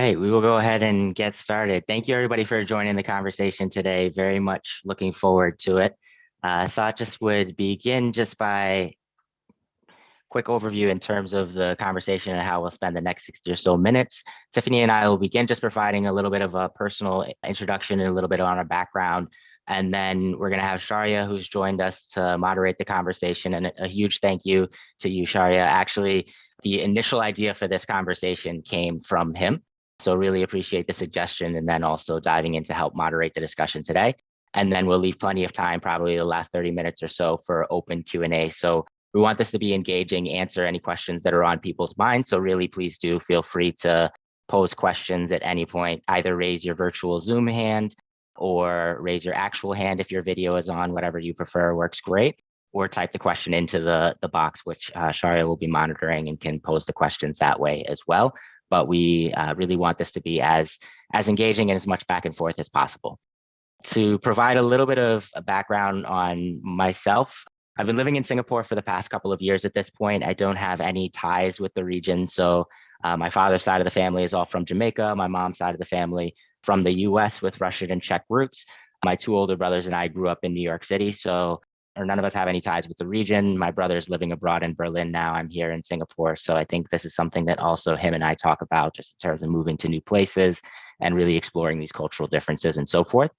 right, we will go ahead and get started. Thank you, everybody, for joining the conversation today. Very much looking forward to it. I thought just would begin just by quick overview in terms of the conversation and how we'll spend the next 60 or so minutes. Tiffany and I will begin just providing a little bit of a personal introduction and a little bit on our background. And then we're going to have Sharia, who's joined us to moderate the conversation. And a huge thank you to you, Sharia. Actually, the initial idea for this conversation came from him. So really appreciate the suggestion and then also diving in to help moderate the discussion today. And then we'll leave plenty of time, probably the last 30 minutes or so for open Q&A. So we want this to be engaging, answer any questions that are on people's minds. So really, please do feel free to pose questions at any point. Either raise your virtual Zoom hand or raise your actual hand if your video is on, whatever you prefer works great. Or type the question into the box, which Sharia will be monitoring and can pose the questions that way as well. But we really want this to be as engaging and as much back and forth as possible. To provide a little bit of a background on myself, I've been living in Singapore for the past couple of years at this point. I don't have any ties with the region. So my father's side of the family is all from Jamaica. My mom's side of the family from the US with Russian and Czech roots. My two older brothers and I grew up in New York City. So none of us have any ties with the region. My brother's living abroad in Berlin now. I'm here in Singapore. So I think this is something that also him and I talk about just in terms of moving to new places and really exploring these cultural differences and so forth.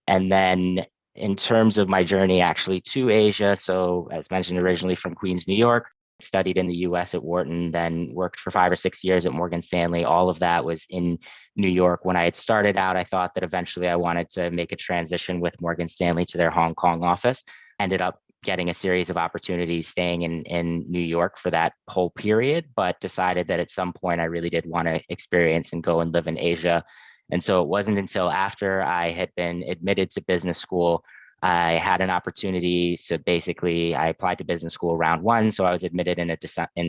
And then in terms of my journey actually to Asia, so as mentioned originally from Queens, New York, studied in the US at Wharton, then worked for 5 or 6 years at Morgan Stanley. All of that was in New York. When I had started out, I thought that eventually I wanted to make a transition with Morgan Stanley to their Hong Kong office. Ended up getting a series of opportunities staying in New York for that whole period, but decided that at some point I really did want to experience and go and live in Asia. And so it wasn't until after I had been admitted to business school, I had an opportunity to basically, I applied to business school round one. So I was admitted in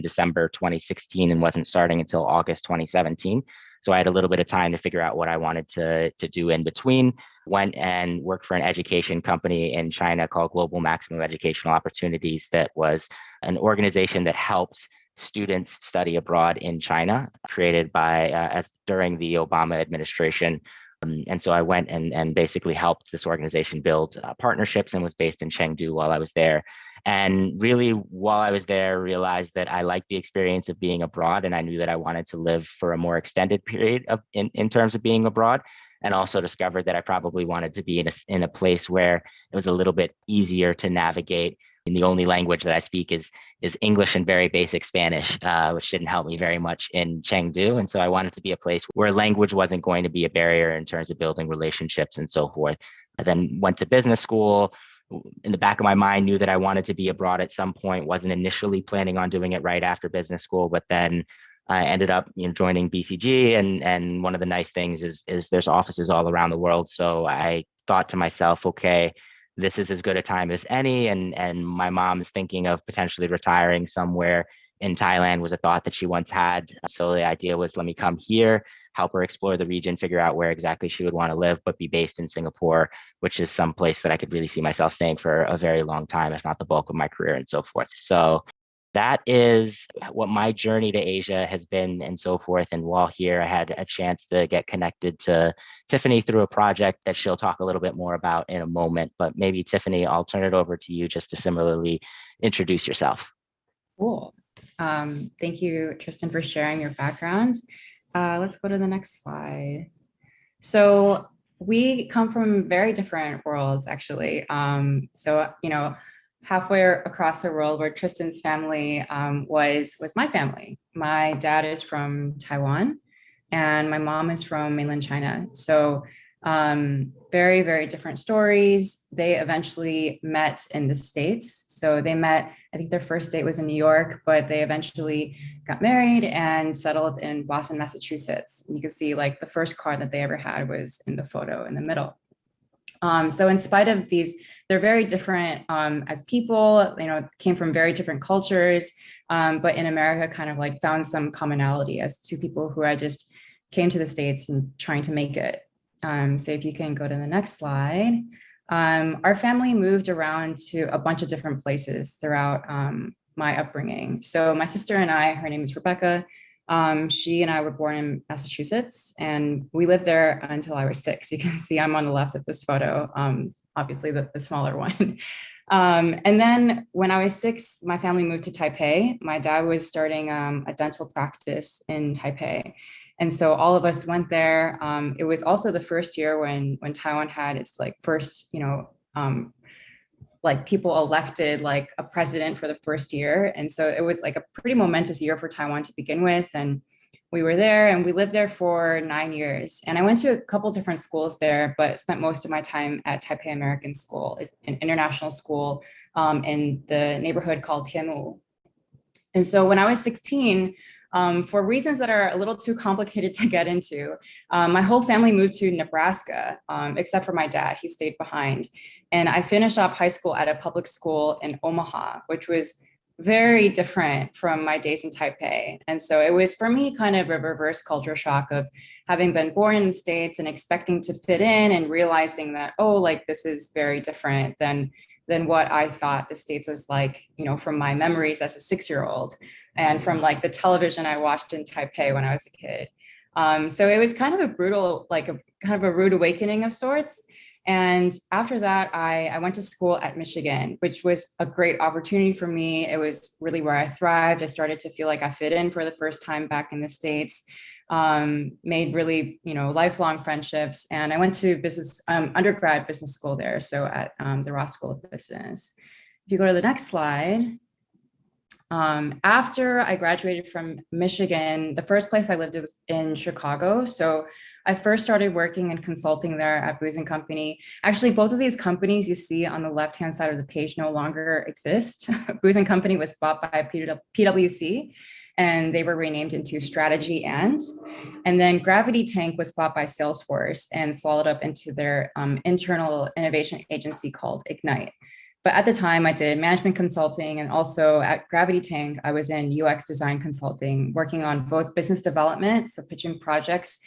December 2016 and wasn't starting until August 2017. So I had a little bit of time to figure out what I wanted to do in between. Went and worked for an education company in China called Global Maximum Educational Opportunities. That was an organization that helps students study abroad in China, created by during the Obama administration. And so I went and basically helped this organization build partnerships and was based in Chengdu while I was there. And really, while I was there, realized that I liked the experience of being abroad, and I knew that I wanted to live for a more extended period in terms of being abroad. And also discovered that I probably wanted to be in a place where it was a little bit easier to navigate. And the only language that I speak is English and very basic Spanish, which didn't help me very much in Chengdu. And so I wanted to be a place where language wasn't going to be a barrier in terms of building relationships and so forth. I then went to business school. In the back of my mind, knew that I wanted to be abroad at some point. Wasn't initially planning on doing it right after business school, but then I ended up joining BCG. And one of the nice things is there's offices all around the world. So I thought to myself, okay, this is as good a time as any. And my mom's thinking of potentially retiring somewhere in Thailand was a thought that she once had. So the idea was, let me come here, help her explore the region, figure out where exactly she would want to live, but be based in Singapore, which is some place that I could really see myself staying for a very long time, if not the bulk of my career and so forth. So that is what my journey to Asia has been and so forth. And while here, I had a chance to get connected to Tiffany through a project that she'll talk a little bit more about in a moment. But maybe Tiffany, I'll turn it over to you just to similarly introduce yourself. Cool. Thank you, Triston, for sharing your background. Let's go to the next slide. So we come from very different worlds, actually. Halfway across the world where Triston's family was my family. My dad is from Taiwan and my mom is from mainland China. So very, very different stories. They eventually met in the States. So they met, I think their first date was in New York, but they eventually got married and settled in Boston, Massachusetts. You can see like the first car that they ever had was in the photo in the middle. So in spite of these, they're very different as people, came from very different cultures, but in America kind of like found some commonality as two people who had just came to the States and trying to make it. So if you can go to the next slide. Our family moved around to a bunch of different places throughout my upbringing. So my sister and I, her name is Rebecca, She and I were born in Massachusetts, and we lived there until I was 6. You can see I'm on the left of this photo, obviously the smaller one. And then when I was 6, my family moved to Taipei. My dad was starting a dental practice in Taipei. And so all of us went there. It was also the first year when Taiwan had its like first, like people elected like a president for the first year. And so it was like a pretty momentous year for Taiwan to begin with. And we were there and we lived there for 9 years. And I went to a couple different schools there, but spent most of my time at Taipei American School, an international school in the neighborhood called Tianmu. And so when I was 16, for reasons that are a little too complicated to get into, my whole family moved to Nebraska, except for my dad. He stayed behind. And I finished off high school at a public school in Omaha, which was very different from my days in Taipei. And so it was for me kind of a reverse culture shock of having been born in the States and expecting to fit in and realizing that, oh, like this is very different than what I thought the States was like, from my memories as a 6-year-old and from like the television I watched in Taipei when I was a kid. So it was kind of a brutal, like a kind of a rude awakening of sorts. And after that, I went to school at Michigan, which was a great opportunity for me. It was really where I thrived. I started to feel like I fit in for the first time back in the States, made really, lifelong friendships. And I went to business, undergrad business school there. So at the Ross School of Business. If you go to the next slide. After I graduated from Michigan, the first place I lived was in Chicago. So I first started working and consulting there at Booz and Company. Actually, both of these companies you see on the left-hand side of the page no longer exist. Booz and Company was bought by PwC, and they were renamed into Strategy and then Gravity Tank was bought by Salesforce and swallowed up into their internal innovation agency called Ignite. But at the time, I did management consulting, and also at Gravity Tank, I was in UX design consulting, working on both business development, so pitching projects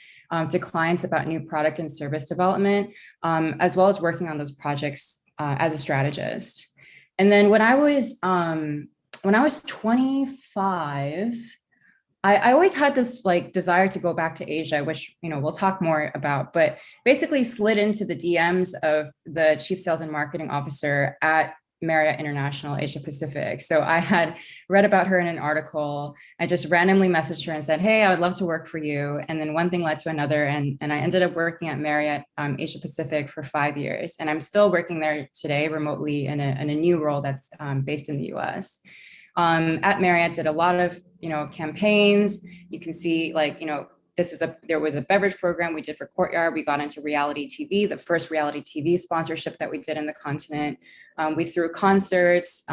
to clients about new product and service development, as well as working on those projects as a strategist. And then when I was 25, I always had this like desire to go back to Asia, which we'll talk more about, but basically slid into the DMs of the chief sales and marketing officer at Marriott International Asia Pacific. So I had read about her in an article. I just randomly messaged her and said, "Hey, I would love to work for you." And then one thing led to another, and I ended up working at Marriott Asia Pacific for 5 years, and I'm still working there today remotely in a new role that's based in the U.S. At Marriott, did a lot of campaigns. You can see there was a beverage program we did for Courtyard. We got into reality TV, the first reality TV sponsorship that we did in the continent. We threw concerts,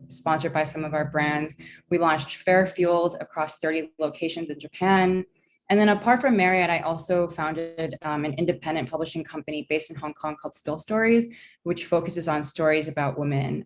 sponsored by some of our brands. We launched Fairfield across 30 locations in Japan. And then apart from Marriott, I also founded an independent publishing company based in Hong Kong called Spill Stories, which focuses on stories about women.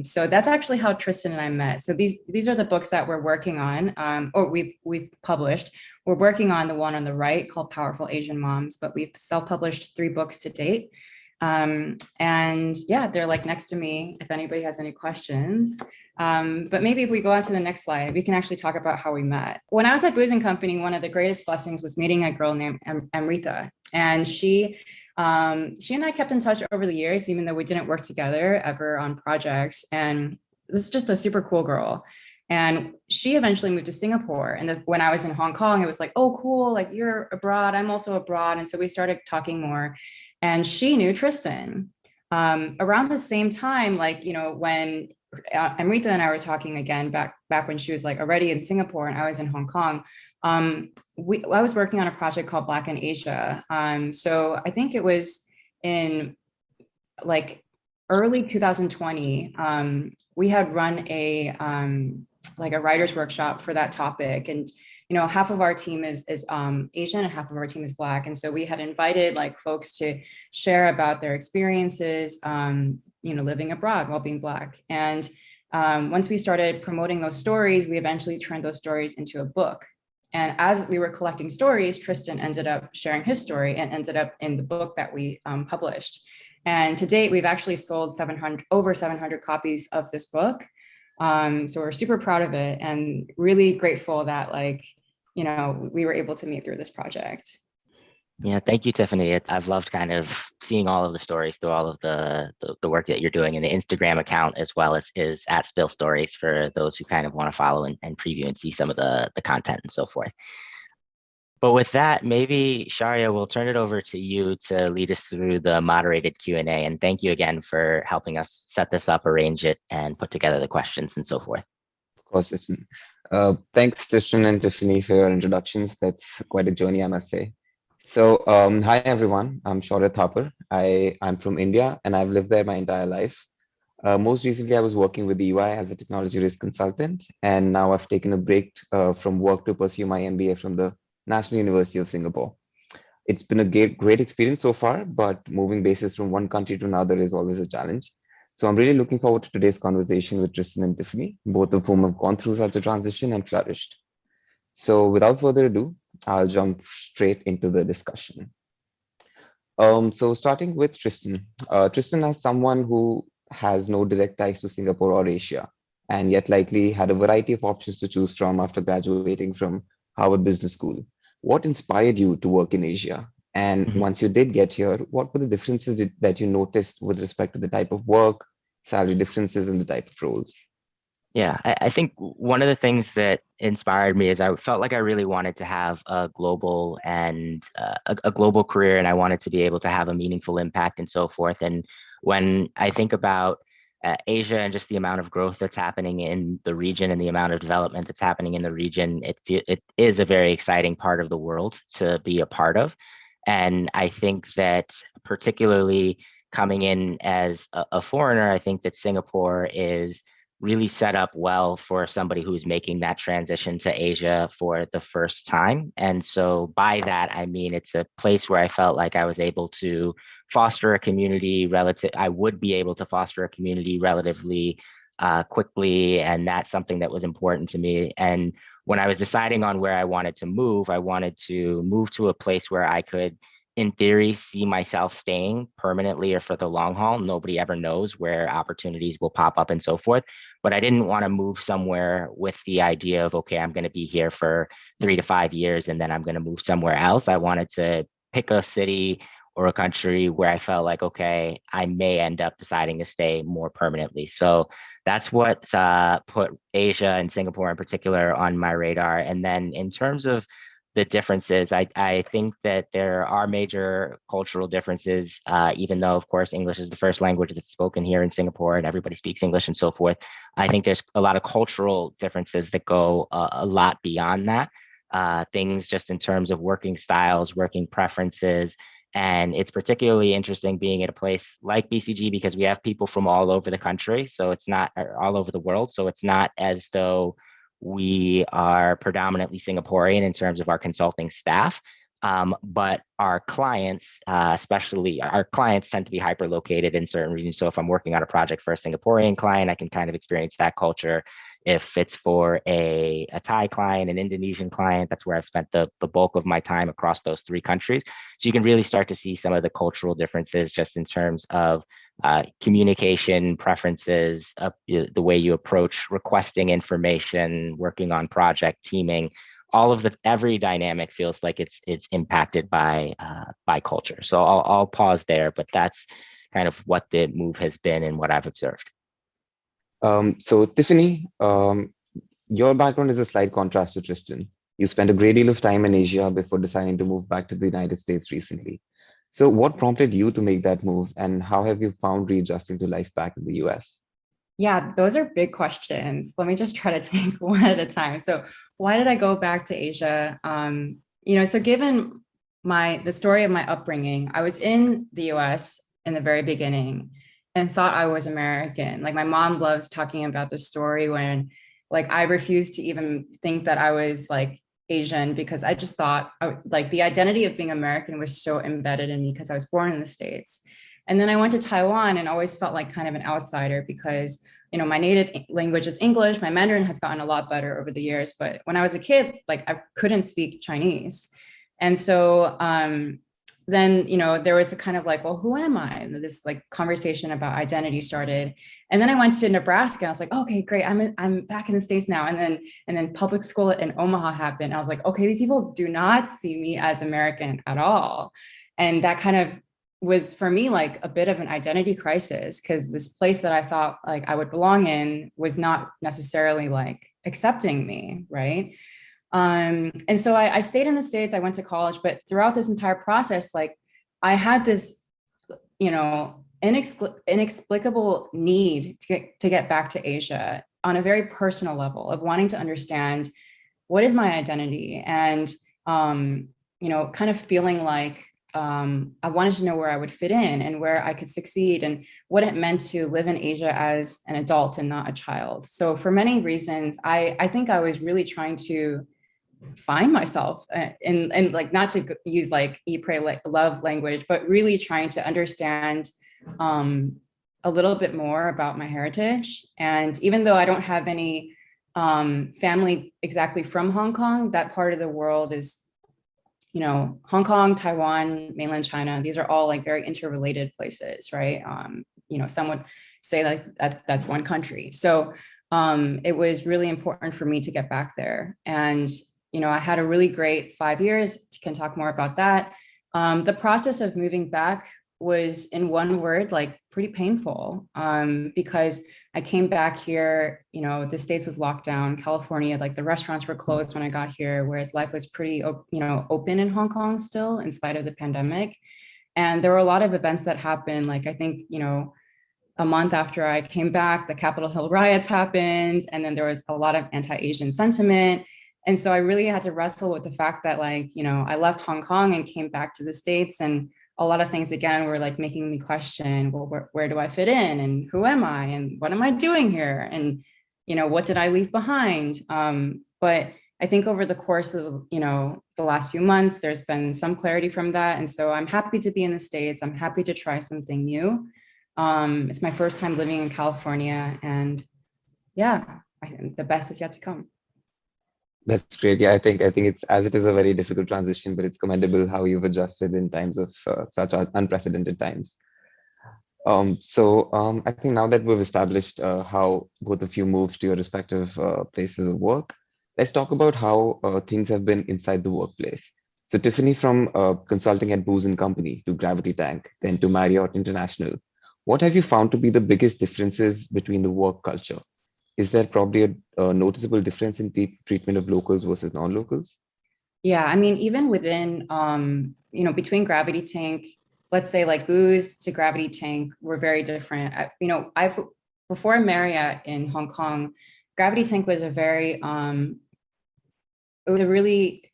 So that's actually how Triston and I met. So these are the books that we're working on, or we've published. We're working on the one on the right called Powerful Asian Moms, but we've self-published 3 books to date. And yeah, they're like next to me if anybody has any questions. But maybe if we go on to the next slide, we can actually talk about how we met. When I was at Booz and Company, one of the greatest blessings was meeting a girl named Amrita. And she and I kept in touch over the years, even though we didn't work together ever on projects. And this is just a super cool girl. And she eventually moved to Singapore. And when I was in Hong Kong, it was like, oh, cool, like you're abroad, I'm also abroad. And so we started talking more. And she knew Triston. Around the same time, when Amrita and I were talking again back when she was like already in Singapore and I was in Hong Kong, I was working on a project called Black in Asia. So I think it was in like early 2020, we had run a writer's workshop for that topic. And half of our team is Asian and half of our team is Black. And so we had invited like folks to share about their experiences, living abroad while being Black. And once we started promoting those stories, we eventually turned those stories into a book. And as we were collecting stories, Triston ended up sharing his story and ended up in the book that we published. And to date, we've actually sold over 700 copies of this book. So we're super proud of it and really grateful that we were able to meet through this project. Yeah, thank you, Tiffany. I've loved kind of seeing all of the stories through all of the work that you're doing, and the Instagram account as well as is at Spill Stories for those who kind of want to follow and preview and see some of the content and so forth. But with that, maybe Sharia, we'll turn it over to you to lead us through the moderated Q&A. And thank you again for helping us set this up, arrange it, and put together the questions and so forth. Of course, Tristan. Thanks, Tristan and Tiffany, for your introductions. That's quite a journey, I must say. So, hi everyone. I'm Shaurya Thapar. I'm from India, and I've lived there my entire life. Most recently, I was working with EY as a technology risk consultant, and now I've taken a break from work to pursue my MBA from the National University of Singapore. It's been a great experience so far, but moving bases from one country to another is always a challenge. So I'm really looking forward to today's conversation with Tristan and Tiffany, both of whom have gone through such a transition and flourished. So without further ado, I'll jump straight into the discussion. So starting with Tristan, Tristan, as someone who has no direct ties to Singapore or Asia, and yet likely had a variety of options to choose from after graduating from Harvard Business School. What inspired you to work in Asia? And Mhm. once you did get here, what were the differences that you noticed with respect to the type of work, salary differences, and the type of roles? Yeah, I think one of the things that inspired me is I felt like I really wanted to have a global and a global career, and I wanted to be able to have a meaningful impact and so forth. And when I think about Asia and just the amount of growth that's happening in the region and the amount of development that's happening in the region, it is a very exciting part of the world to be a part of. And I think that particularly coming in as a foreigner, I think that Singapore is really set up well for somebody who's making that transition to Asia for the first time. And so by that, I mean, it's a place where I felt like I was able to foster a community I would be able to foster a community relatively quickly. And that's something that was important to me. And when I was deciding on where I wanted to move to a place where I could in theory, see myself staying permanently or for the long haul. Nobody ever knows where opportunities will pop up and so forth. But I didn't want to move somewhere with the idea of, okay, I'm going to be here for 3 to 5 years and then I'm going to move somewhere else. I wanted to pick a city or a country where I felt like, okay, I may end up deciding to stay more permanently. So that's what put Asia and Singapore in particular on my radar. And then in terms of the differences. I think that there are major cultural differences, even though, of course, English is the first language that's spoken here in Singapore and everybody speaks English and so forth. I think there's a lot of cultural differences that go a lot beyond that. Things just in terms of working styles, working preferences. And it's particularly interesting being at a place like BCG because we have people from all over the country. So it's not all over the world. So it's not as though we are predominantly Singaporean in terms of our consulting staff, but our clients, especially our clients, tend to be hyper located in certain regions. So if I'm working on a project for a Singaporean client, I can kind of experience that culture. If it's for a Thai client, an Indonesian client, that's where I've spent the bulk of my time across those three countries. So you can really start to see some of the cultural differences just in terms of communication preferences, the way you approach requesting information, working on project teaming, all of every dynamic feels like it's impacted by culture. So I'll pause there, but that's kind of what the move has been and what I've observed. So Tiffany, your background is a slight contrast to Tristan. You spent a great deal of time in Asia before deciding to move back to the United States recently. So, what prompted you to make that move, and how have you found readjusting to life back in the US? Yeah, those are big questions. Let me just try to take one at a time. So, why did I go back to Asia? So given the story of my upbringing, I was in the US in the very beginning and thought I was American. Like my mom loves talking about the story when like I refused to even think that I was like Asian because I just thought like the identity of being American was so embedded in me because I was born in the States. And then I went to Taiwan and always felt like kind of an outsider because, my native language is English. My Mandarin has gotten a lot better over the years. But when I was a kid, like I couldn't speak Chinese. And so then, there was a kind of like, well, who am I? And this like conversation about identity started. And then I went to Nebraska. I was like, okay, great. I'm back in the States now. And then public school in Omaha happened. I was like, okay, these people do not see me as American at all. And that kind of was for me like a bit of an identity crisis, because this place that I thought like I would belong in was not necessarily like accepting me, right? And so I stayed in the States, I went to college, but throughout this entire process, like I had this, inexplicable need to get back to Asia on a very personal level of wanting to understand what is my identity, and, kind of feeling like I wanted to know where I would fit in and where I could succeed and what it meant to live in Asia as an adult and not a child. So for many reasons, I think I was really trying to find myself and like, not to use like eat, pray, love language, but really trying to understand a little bit more about my heritage. And even though I don't have any family exactly from Hong Kong, that part of the world is, Hong Kong, Taiwan, mainland China, these are all like very interrelated places, right? Some would say like that's one country. So it was really important for me to get back there. And I had a really great 5 years. Can talk more about that. The process of moving back was, in one word, like pretty painful, because I came back here, the States was locked down, California, like the restaurants were closed when I got here, whereas life was pretty, open in Hong Kong still, in spite of the pandemic. And there were a lot of events that happened, like I think, a month after I came back, the Capitol Hill riots happened, and then there was a lot of anti-Asian sentiment. And so I really had to wrestle with the fact that, like, I left Hong Kong and came back to the States, and a lot of things again were like making me question, well, where do I fit in, and who am I, and what am I doing here, and what did I leave behind? But I think over the course of the last few months, there's been some clarity from that, and so I'm happy to be in the States. I'm happy to try something new. It's my first time living in California, and yeah, the best is yet to come. That's great. Yeah, I think it is a very difficult transition, but it's commendable how you've adjusted in times of such unprecedented times. I think now that we've established how both of you moved to your respective places of work, let's talk about how things have been inside the workplace. So Tiffany, from consulting at Booz and Company to Gravity Tank, then to Marriott International, what have you found to be the biggest differences between the work culture? Is there probably a noticeable difference in treatment of locals versus non-locals? Yeah, I mean, even within, between Gravity Tank, let's say like Booz to Gravity Tank were very different. I've before Marriott in Hong Kong, Gravity Tank was a really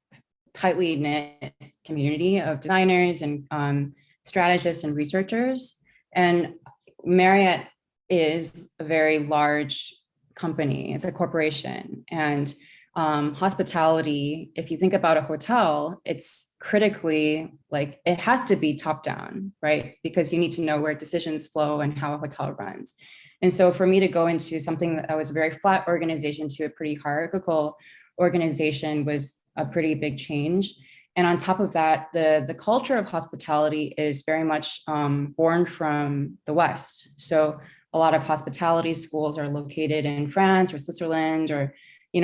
tightly knit community of designers and strategists and researchers. And Marriott is a very large company. It's a corporation. And hospitality, if you think about a hotel, it's critically, like, it has to be top down, right? Because you need to know where decisions flow and how a hotel runs. And so for me to go into something that was a very flat organization to a pretty hierarchical organization was a pretty big change. And on top of that, the culture of hospitality is very much born from the West. So a lot of hospitality schools are located in France or Switzerland, or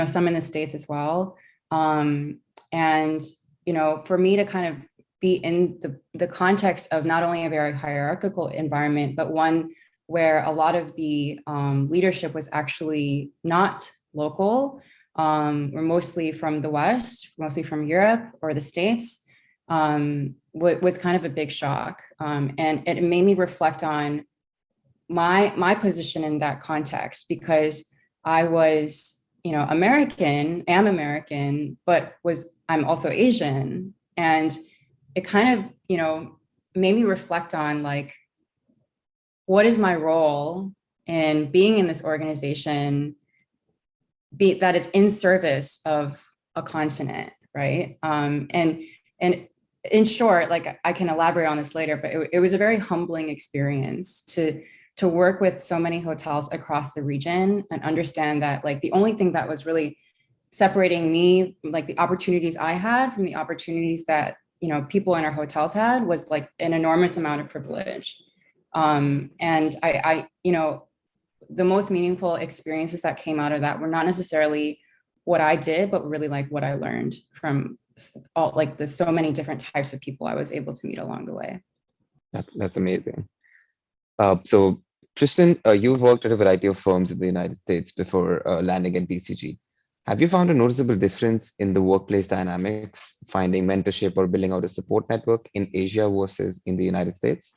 some in the States as well. And for me to kind of be in the context of not only a very hierarchical environment, but one where a lot of the leadership was actually not local, or mostly from the West, mostly from Europe or the States, was kind of a big shock. And it made me reflect on my position in that context, because I was, am American, but I'm also Asian. And it kind of, made me reflect on, like, what is my role in being in this organization that is in service of a continent, right? And in short, like, I can elaborate on this later, but it was a very humbling experience to work with so many hotels across the region and understand that, like, the only thing that was really separating me, like the opportunities I had from the opportunities that people in our hotels had was like an enormous amount of privilege. And the most meaningful experiences that came out of that were not necessarily what I did, but really like what I learned from all like the so many different types of people I was able to meet along the way. That's amazing. So Tristan, you've worked at a variety of firms in the United States before landing at BCG. Have you found a noticeable difference in the workplace dynamics, finding mentorship or building out a support network in Asia versus in the United States?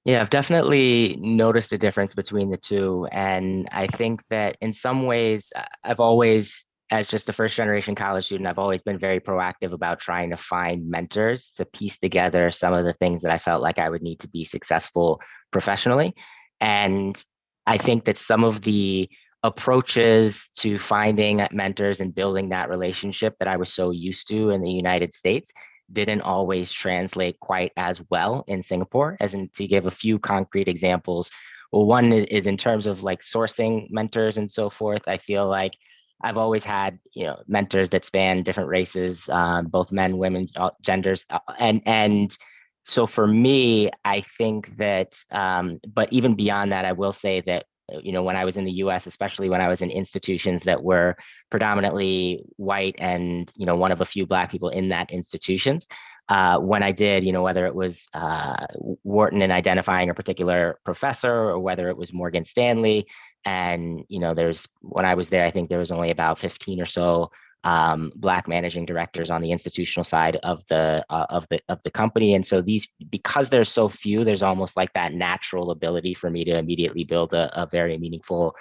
Yeah, I've definitely noticed a difference between the two. And I think that in some ways, I've always, as just a first generation college student, I've always been very proactive about trying to find mentors to piece together some of the things that I felt like I would need to be successful professionally. And I think that some of the approaches to finding mentors and building that relationship that I was so used to in the United States didn't always translate quite as well in Singapore. As in, to give a few concrete examples, well, one is in terms of like sourcing mentors and so forth. I feel like I've always had, mentors that span different races, both men, women, genders, and so for me, I think that, but even beyond that, I will say that, when I was in the U.S., especially when I was in institutions that were predominantly white and, one of a few Black people in that institutions, when I did, whether it was Wharton and identifying a particular professor or whether it was Morgan Stanley, and when I was there, I think there was only about 15 or so Black managing directors on the institutional side of the company. And so because there's so few, there's almost like that natural ability for me to immediately build a very meaningful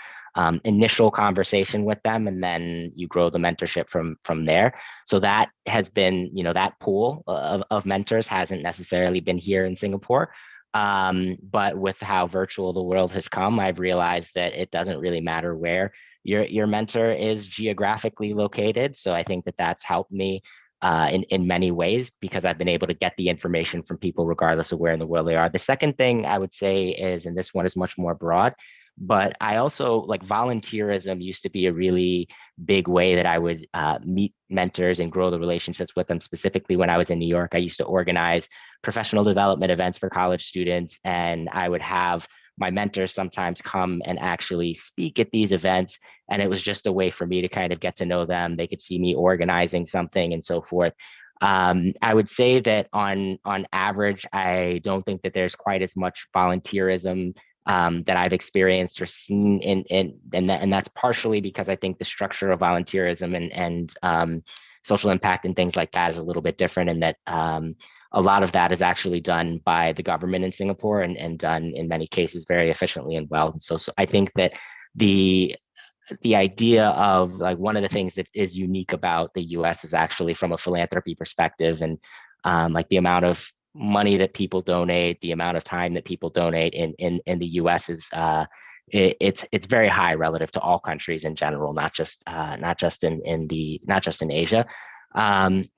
initial conversation with them, and then you grow the mentorship from there. So that has been, that pool of mentors hasn't necessarily been here in Singapore. But with how virtual the world has come, I've realized that it doesn't really matter where your mentor is geographically located. So I think that that's helped me in many ways, because I've been able to get the information from people regardless of where in the world they are. The second thing I would say is, and this one is much more broad, but I also like volunteerism used to be a really big way that I would meet mentors and grow the relationships with them. Specifically, when I was in New York, I used to organize professional development events for college students, and I would have my mentors sometimes come and actually speak at these events. And it was just a way for me to kind of get to know them. They could see me organizing something and so forth. I would say that on average, I don't think that there's quite as much volunteerism that I've experienced or seen and that's partially because I think the structure of volunteerism and social impact and things like that is a little bit different, and that a lot of that is actually done by the government in Singapore and done in many cases very efficiently and well. And so I think that the idea of like one of the things that is unique about the US is actually from a philanthropy perspective, and like the amount of money that people donate, the amount of time that people donate in the US is it's very high relative to all countries in general, not just not just in Asia. Um,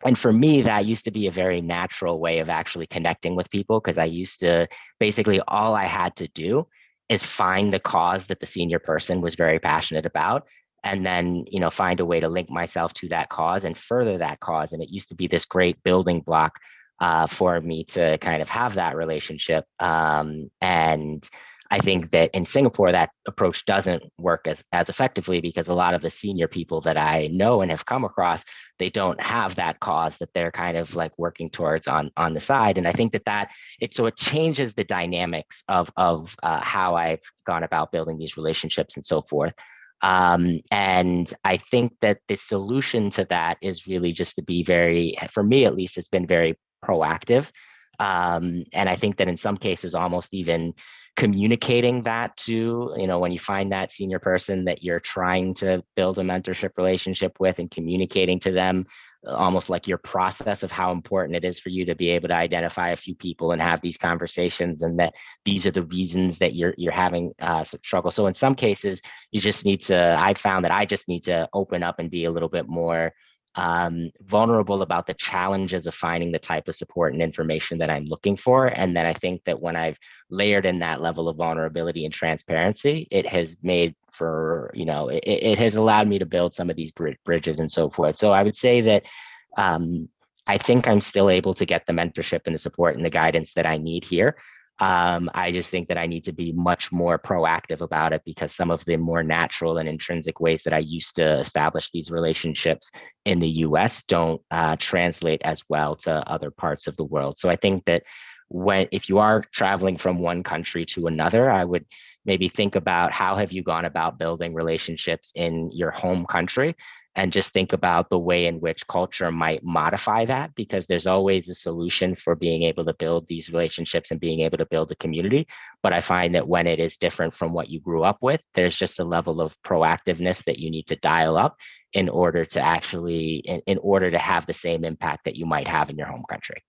and for me, that used to be a very natural way of actually connecting with people, because I used to basically all I had to do is find the cause that the senior person was very passionate about, and then find a way to link myself to that cause and further that cause. And it used to be this great building block for me to kind of have that relationship. And I think that in Singapore, that approach doesn't work as effectively, because a lot of the senior people that I know and have come across, they don't have that cause that they're kind of like working towards on the side. And I think that it changes the dynamics of how I've gone about building these relationships and so forth. And I think that the solution to that is really just to be very, for me at least, it's been very proactive. And I think that in some cases, almost even communicating that to, when you find that senior person that you're trying to build a mentorship relationship with, and communicating to them almost like your process of how important it is for you to be able to identify a few people and have these conversations, and that these are the reasons that you're having struggle. So in some cases, I've found that I just need to open up and be a little bit more vulnerable about the challenges of finding the type of support and information that I'm looking for. And then I think that when I've layered in that level of vulnerability and transparency, it has made for, it has allowed me to build some of these bridges and so forth. So I would say that I think I'm still able to get the mentorship and the support and the guidance that I need here. I just think that I need to be much more proactive about it because some of the more natural and intrinsic ways that I used to establish these relationships in the US don't translate as well to other parts of the world. So I think that if you are traveling from one country to another, I would maybe think about how have you gone about building relationships in your home country and just think about the way in which culture might modify that because there's always a solution for being able to build these relationships and being able to build a community. But I find that when it is different from what you grew up with, there's just a level of proactiveness that you need to dial up in order to in order to have the same impact that you might have in your home country.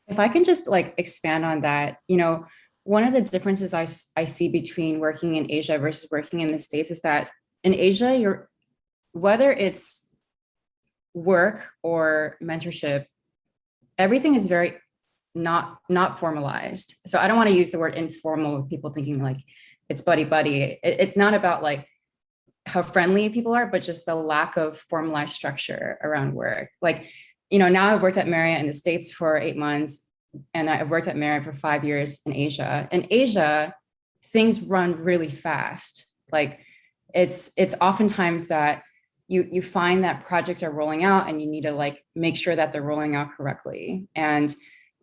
If I can just like expand on that, one of the differences I see between working in Asia versus working in the States is that in Asia, whether it's work or mentorship, everything is very not formalized. So I don't want to use the word informal with people thinking like it's buddy. It's not about like how friendly people are, but just the lack of formalized structure around work. Like, now I've worked at Marriott in the States for 8 months, and I've worked at Marriott for 5 years in Asia. In Asia, things run really fast. Like it's oftentimes that you find that projects are rolling out and you need to like make sure that they're rolling out correctly. And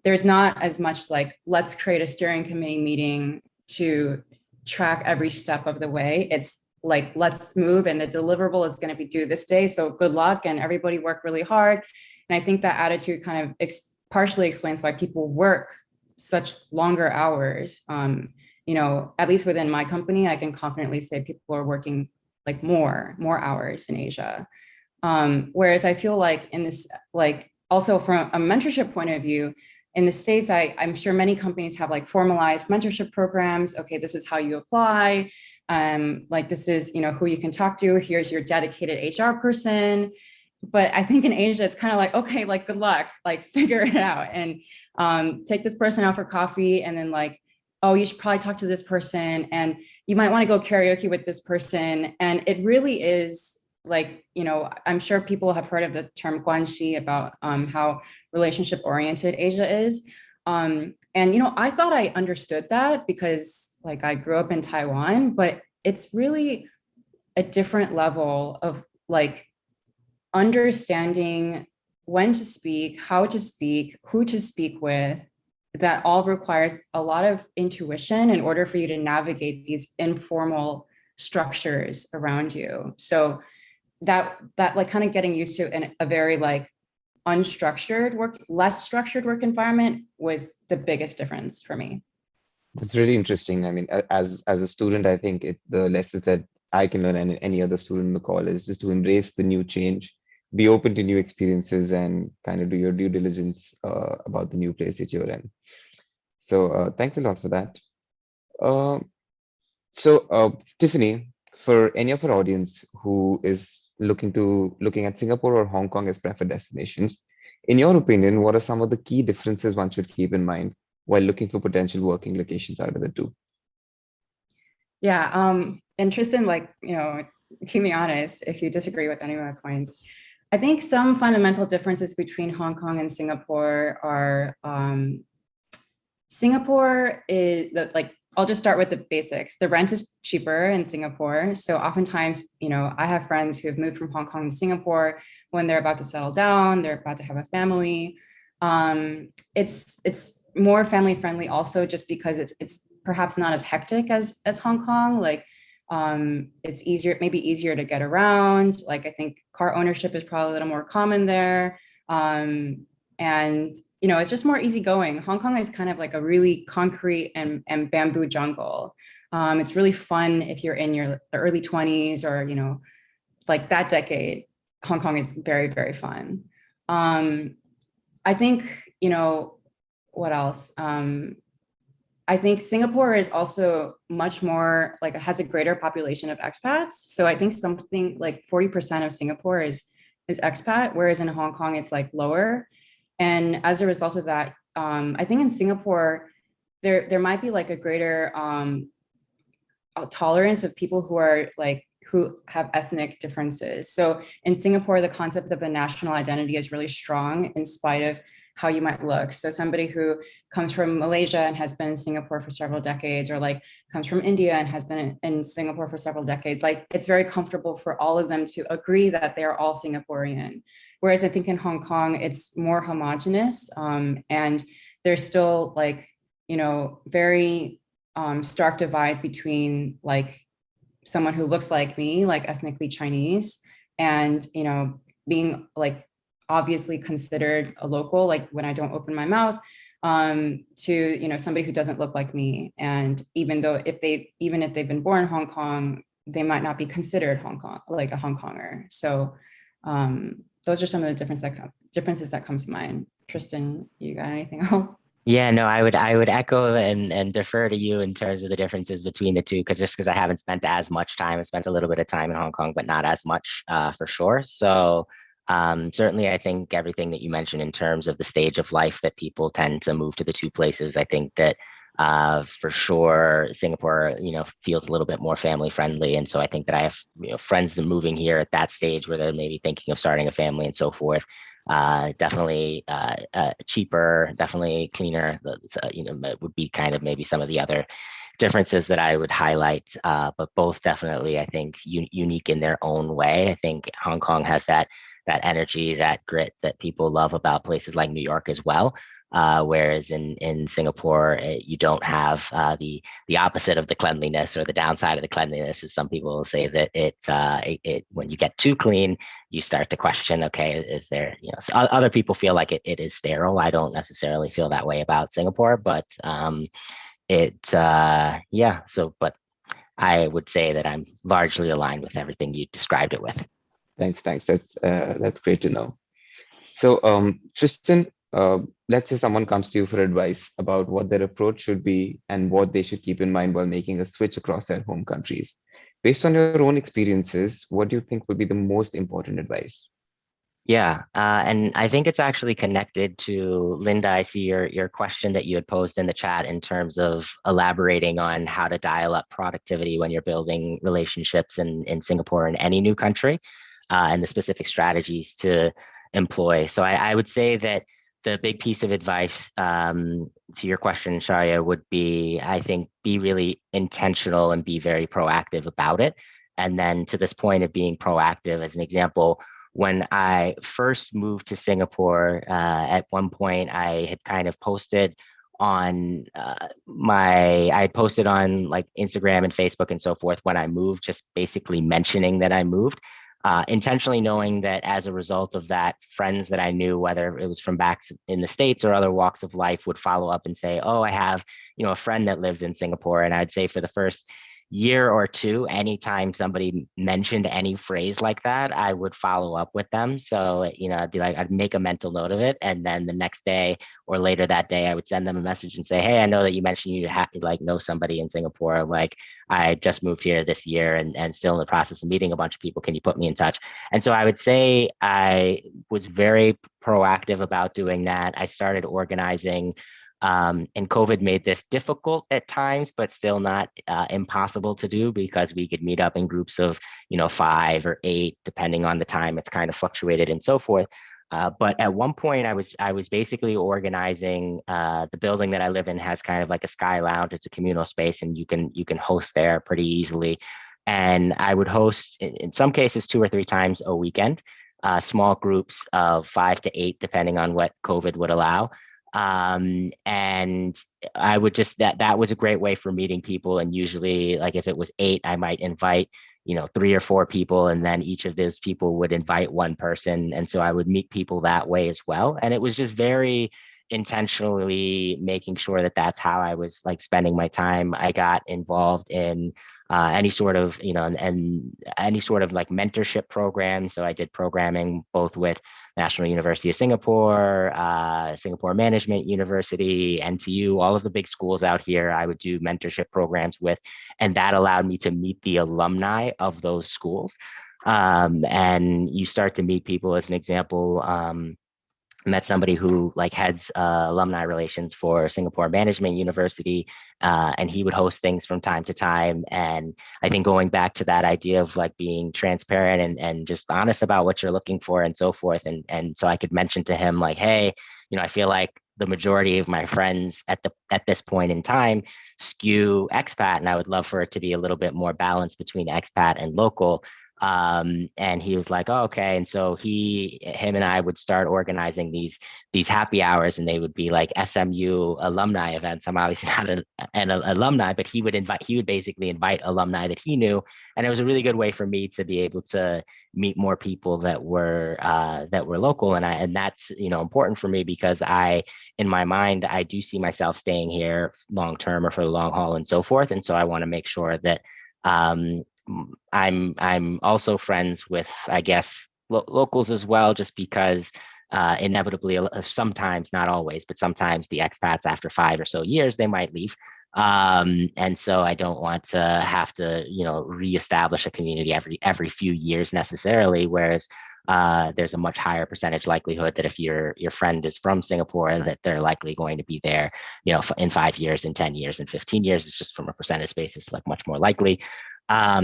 there's not as much like, let's create a steering committee meeting to track every step of the way. It's like, let's move and the deliverable is going to be due this day. So good luck and everybody work really hard. And I think that attitude kind of partially explains why people work such longer hours. At least within my company, I can confidently say people are working like more hours in Asia. Whereas I feel like in this, like also from a mentorship point of view, in the States, I'm sure many companies have like formalized mentorship programs. Okay, this is how you apply. Like this is, who you can talk to. Here's your dedicated HR person. But I think in Asia, it's kind of like, okay, like good luck, like figure it out and take this person out for coffee and then like, oh, you should probably talk to this person and you might want to go karaoke with this person. And it really is like, I'm sure people have heard of the term guanxi about how relationship oriented Asia is. And, I thought I understood that because like I grew up in Taiwan, but it's really a different level of like understanding when to speak, how to speak, who to speak with. That all requires a lot of intuition in order for you to navigate these informal structures around you. So that like kind of getting used to in a very like unstructured work, less structured work environment was the biggest difference for me. That's really interesting. I mean, as a student, I think the lessons that I can learn and any other student in the call is just to embrace the new change, be open to new experiences, and kind of do your due diligence about the new place that you're in. So thanks a lot for that. Uh, Tiffany, for any of our audience who is looking at Singapore or Hong Kong as preferred destinations, in your opinion, what are some of the key differences one should keep in mind while looking for potential working locations out of the two? Yeah, and Tristan, like, keep me honest if you disagree with any of my points. I think some fundamental differences between Hong Kong and Singapore are Singapore is like, I'll just start with the basics. The rent is cheaper in Singapore. So oftentimes, I have friends who have moved from Hong Kong to Singapore when they're about to settle down, they're about to have a family. It's more family friendly also just because it's perhaps not as hectic as Hong Kong. Like it's maybe easier to get around. Like I think car ownership is probably a little more common there. And it's just more easygoing. Hong Kong is kind of like a really concrete and bamboo jungle. It's really fun if you're in your early 20s or, like that decade. Hong Kong is very, very fun. I think, what else? I think Singapore is also much more like has a greater population of expats. So I think something like 40% of Singapore is expat, whereas in Hong Kong, it's like lower. And as a result of that, I think in Singapore, there might be like a greater tolerance of people who who have ethnic differences. So in Singapore, the concept of a national identity is really strong in spite of how you might look. So somebody who comes from Malaysia and has been in Singapore for several decades, or like comes from India and has been in Singapore for several decades, like it's very comfortable for all of them to agree that they're all Singaporean. Whereas I think in Hong Kong, it's more homogenous, and there's still like, very stark divides between like someone who looks like me, like ethnically Chinese, and being like obviously considered a local, like when I don't open my mouth, to somebody who doesn't look like me. And even if they've been born in Hong Kong, they might not be considered like a Hong Konger. So those are some of the differences that come to mind. Tristan, you got anything else? Yeah, no, I would echo and defer to you in terms of the differences between the two, because I haven't spent as much time. I spent a little bit of time in Hong Kong, but not as much for sure. So certainly, I think everything that you mentioned in terms of the stage of life that people tend to move to the two places, I think that for sure Singapore, feels a little bit more family friendly, and so I think that I have friends that moving here at that stage where they're maybe thinking of starting a family and so forth. Definitely cheaper, definitely cleaner. That would be kind of maybe some of the other differences that I would highlight. But both definitely, I think, unique in their own way. I think Hong Kong has that energy, that grit that people love about places like New York as well. Whereas in Singapore, you don't have the opposite of the cleanliness, or the downside of the cleanliness, as some people will say that it when you get too clean, you start to question, okay, is there, other people feel like it is sterile. I don't necessarily feel that way about Singapore, but yeah. So, but I would say that I'm largely aligned with everything you described it with. Thanks. That's great to know. So, Tristan, let's say someone comes to you for advice about what their approach should be and what they should keep in mind while making a switch across their home countries. Based on your own experiences, what do you think would be the most important advice? Yeah, and I think it's actually connected to Linda. I see your question that you had posed in the chat in terms of elaborating on how to dial up productivity when you're building relationships in Singapore and any new country, and the specific strategies to employ. So I would say that the big piece of advice to your question, Sharia, would be, I think, be really intentional and be very proactive about it. And then to this point of being proactive, as an example, when I first moved to Singapore, at one point I had kind of posted on I had posted on like Instagram and Facebook and so forth when I moved, just basically mentioning that I moved, intentionally knowing that as a result of that, friends that I knew, whether it was from back in the States or other walks of life, would follow up and say, "Oh, I have, a friend that lives in Singapore." And I'd say for the first year or two, anytime somebody mentioned any phrase like that, I would follow up with them. So, I'd be like, I'd make a mental note of it. And then the next day or later that day, I would send them a message and say, "Hey, I know that you mentioned you like know somebody in Singapore. Like, I just moved here this year and still in the process of meeting a bunch of people. Can you put me in touch?" And so I would say I was very proactive about doing that. I started organizing, and COVID made this difficult at times, but still not impossible to do, because we could meet up in groups of, 5 or 8, depending on the time. It's kind of fluctuated and so forth. But at one point, I was basically organizing. The building that I live in has kind of like a sky lounge. It's a communal space, and you can host there pretty easily. And I would host in some cases 2 or 3 times a weekend, small groups of 5 to 8, depending on what COVID would allow. And I would just that was a great way for meeting people. And usually, like if it was 8, I might invite 3 or 4 people, and then each of those people would invite one person, and so I would meet people that way as well. And it was just very intentionally making sure that that's how I was like spending my time. I got involved in any sort of and any sort of like mentorship program. So I did programming both with National University of Singapore, Singapore Management University, NTU, all of the big schools out here. I would do mentorship programs with, and that allowed me to meet the alumni of those schools. And you start to meet people. As an example, met somebody who like heads alumni relations for Singapore Management University, and he would host things from time to time. And I think going back to that idea of like being transparent and just honest about what you're looking for and so forth. And so I could mention to him like, hey, I feel like the majority of my friends at this point in time skew expat, and I would love for it to be a little bit more balanced between expat and local. And he was like, oh, okay. And so him and I would start organizing these happy hours, and they would be like SMU alumni events. I'm obviously not an alumni, but he would basically invite alumni that he knew. And it was a really good way for me to be able to meet more people that were local. And that's, important for me because in my mind, I do see myself staying here long term or for the long haul and so forth. And so I want to make sure that, I'm also friends with, I guess, locals as well, just because inevitably, sometimes, not always, but sometimes the expats after 5 or so years, they might leave. And so I don't want to have to, reestablish a community every few years necessarily. Whereas there's a much higher percentage likelihood that if your friend is from Singapore, that they're likely going to be there, in 5 years, in 10 years, in 15 years. It's just from a percentage basis, like much more likely.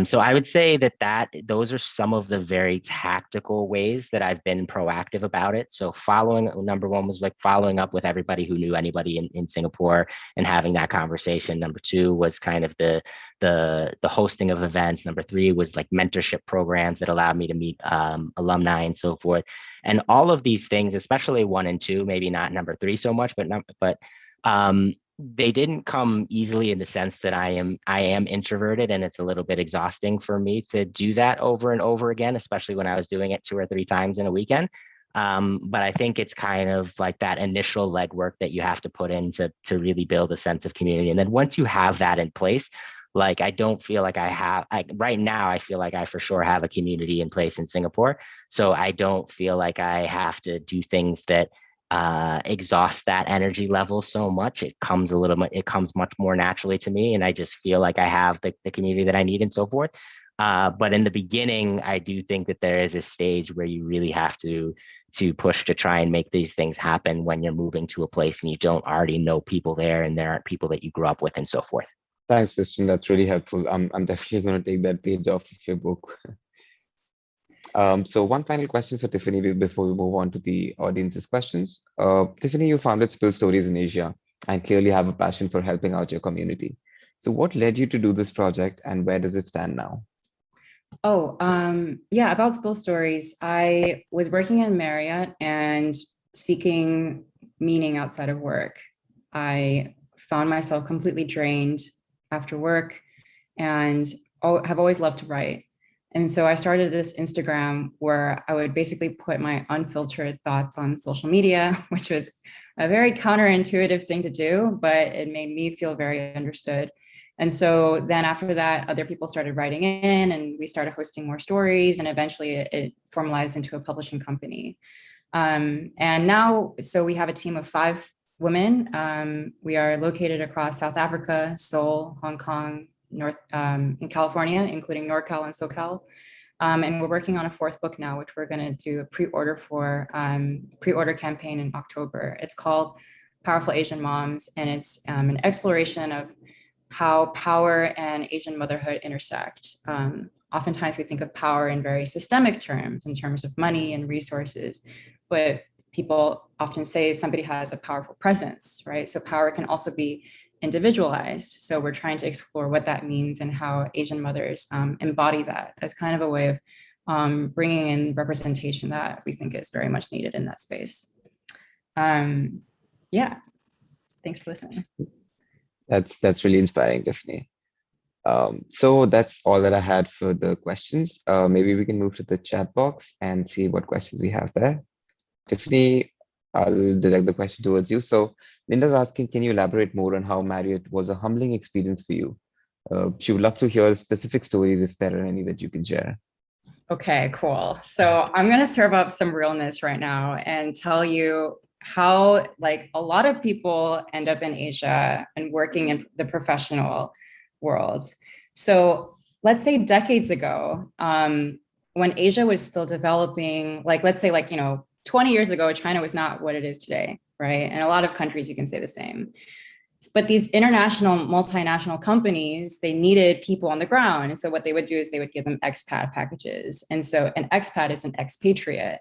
So I would say that those are some of the very tactical ways that I've been proactive about it. So number one was like following up with everybody who knew anybody in Singapore and having that conversation. Number two was kind of the hosting of events. Number three was like mentorship programs that allowed me to meet alumni and so forth. And all of these things, especially one and two, maybe not number three so much, but they didn't come easily in the sense that I am introverted, and it's a little bit exhausting for me to do that over and over again, especially when I was doing it 2 or 3 times in a weekend. But I think it's kind of like that initial legwork that you have to put in to really build a sense of community. And then once you have that in place, like I don't feel like right now, I feel like I for sure have a community in place in Singapore. So I don't feel like I have to do things that exhaust that energy level so much. It comes much more naturally to me. And I just feel like I have the community that I need and so forth. But in the beginning, I do think that there is a stage where you really have to push to try and make these things happen when you're moving to a place and you don't already know people there and there aren't people that you grew up with and so forth. Thanks, Tristan. That's really helpful. I'm definitely going to take that page off of your book. So one final question for Tiffany before we move on to the audience's questions. Tiffany, you founded Spill Stories in Asia and clearly have a passion for helping out your community. So what led you to do this project and where does it stand now? Oh, yeah, about Spill Stories. I was working in Marriott and seeking meaning outside of work. I found myself completely drained after work and have always loved to write. And so I started this Instagram where I would basically put my unfiltered thoughts on social media, which was a very counterintuitive thing to do, but it made me feel very understood. And so then after that, other people started writing in and we started hosting more stories, and eventually it formalized into a publishing company. And now, so we have a team of 5 women. We are located across South Africa, Seoul, Hong Kong, in California, including NorCal and SoCal. And we're working on a 4th book now, which we're going to do a pre-order campaign in October. It's called Powerful Asian Moms, and it's an exploration of how power and Asian motherhood intersect. Oftentimes we think of power in very systemic terms, in terms of money and resources, but people often say somebody has a powerful presence, right? So power can also be individualized. So we're trying to explore what that means and how Asian mothers embody that as kind of a way of bringing in representation that we think is very much needed in that space. Yeah, thanks for listening. That's really inspiring, Tiffany. So that's all that I had for the questions. Maybe we can move to the chat box and see what questions we have there. Tiffany, I'll direct the question towards you. So Linda's asking, can you elaborate more on how Marriott was a humbling experience for you? She would love to hear specific stories if there are any that you can share. Okay, cool. So I'm going to serve up some realness right now and tell you how like a lot of people end up in Asia and working in the professional world. So let's say decades ago, when Asia was still developing, like let's say like, 20 years ago, China was not what it is today, right? And a lot of countries you can say the same. But these international, multinational companies, they needed people on the ground. And so what they would do is they would give them expat packages. And so an expat is an expatriate.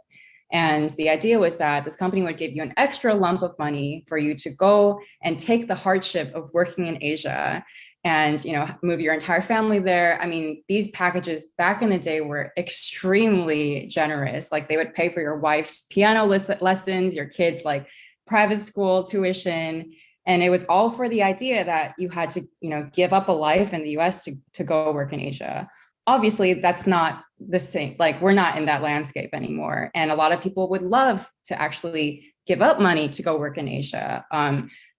And the idea was that this company would give you an extra lump of money for you to go and take the hardship of working in Asia and, you know, move your entire family there. I mean, these packages back in the day were extremely generous. Like they would pay for your wife's piano lessons, your kids' like private school tuition. And it was all for the idea that you had to, you know, give up a life in the US to go work in Asia. Obviously, that's not the same. Like, we're not in that landscape anymore. And a lot of people would love to actually give up money to go work in Asia.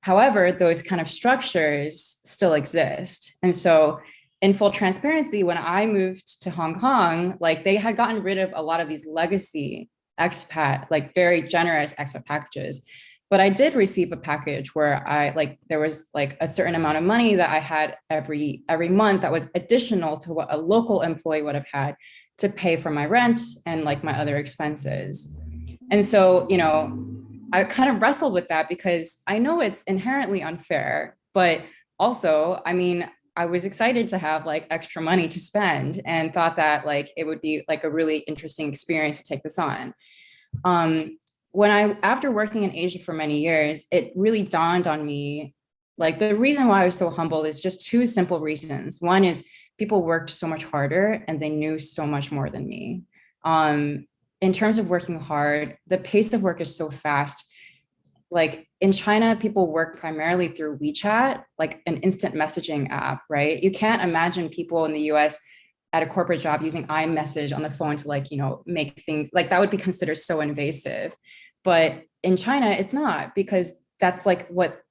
However, those kind of structures still exist. And so in full transparency, when I moved to Hong Kong, like they had gotten rid of a lot of these legacy expat, like very generous expat packages. But I did receive a package where there was like a certain amount of money that I had every month that was additional to what a local employee would have had to pay for my rent and like my other expenses. And so, you know, I kind of wrestled with that because I know it's inherently unfair, but also, I mean, I was excited to have like extra money to spend and thought that like it would be like a really interesting experience to take this on. After working in Asia for many years, it really dawned on me, like the reason why I was so humbled is just two simple reasons. One is people worked so much harder and they knew so much more than me. In terms of working hard, the pace of work is so fast. Like in China, people work primarily through WeChat, like an instant messaging app, right? You can't imagine people in the US at a corporate job using iMessage on the phone to like, you know, make things like that would be considered so invasive. But in China, it's not, because that's like what,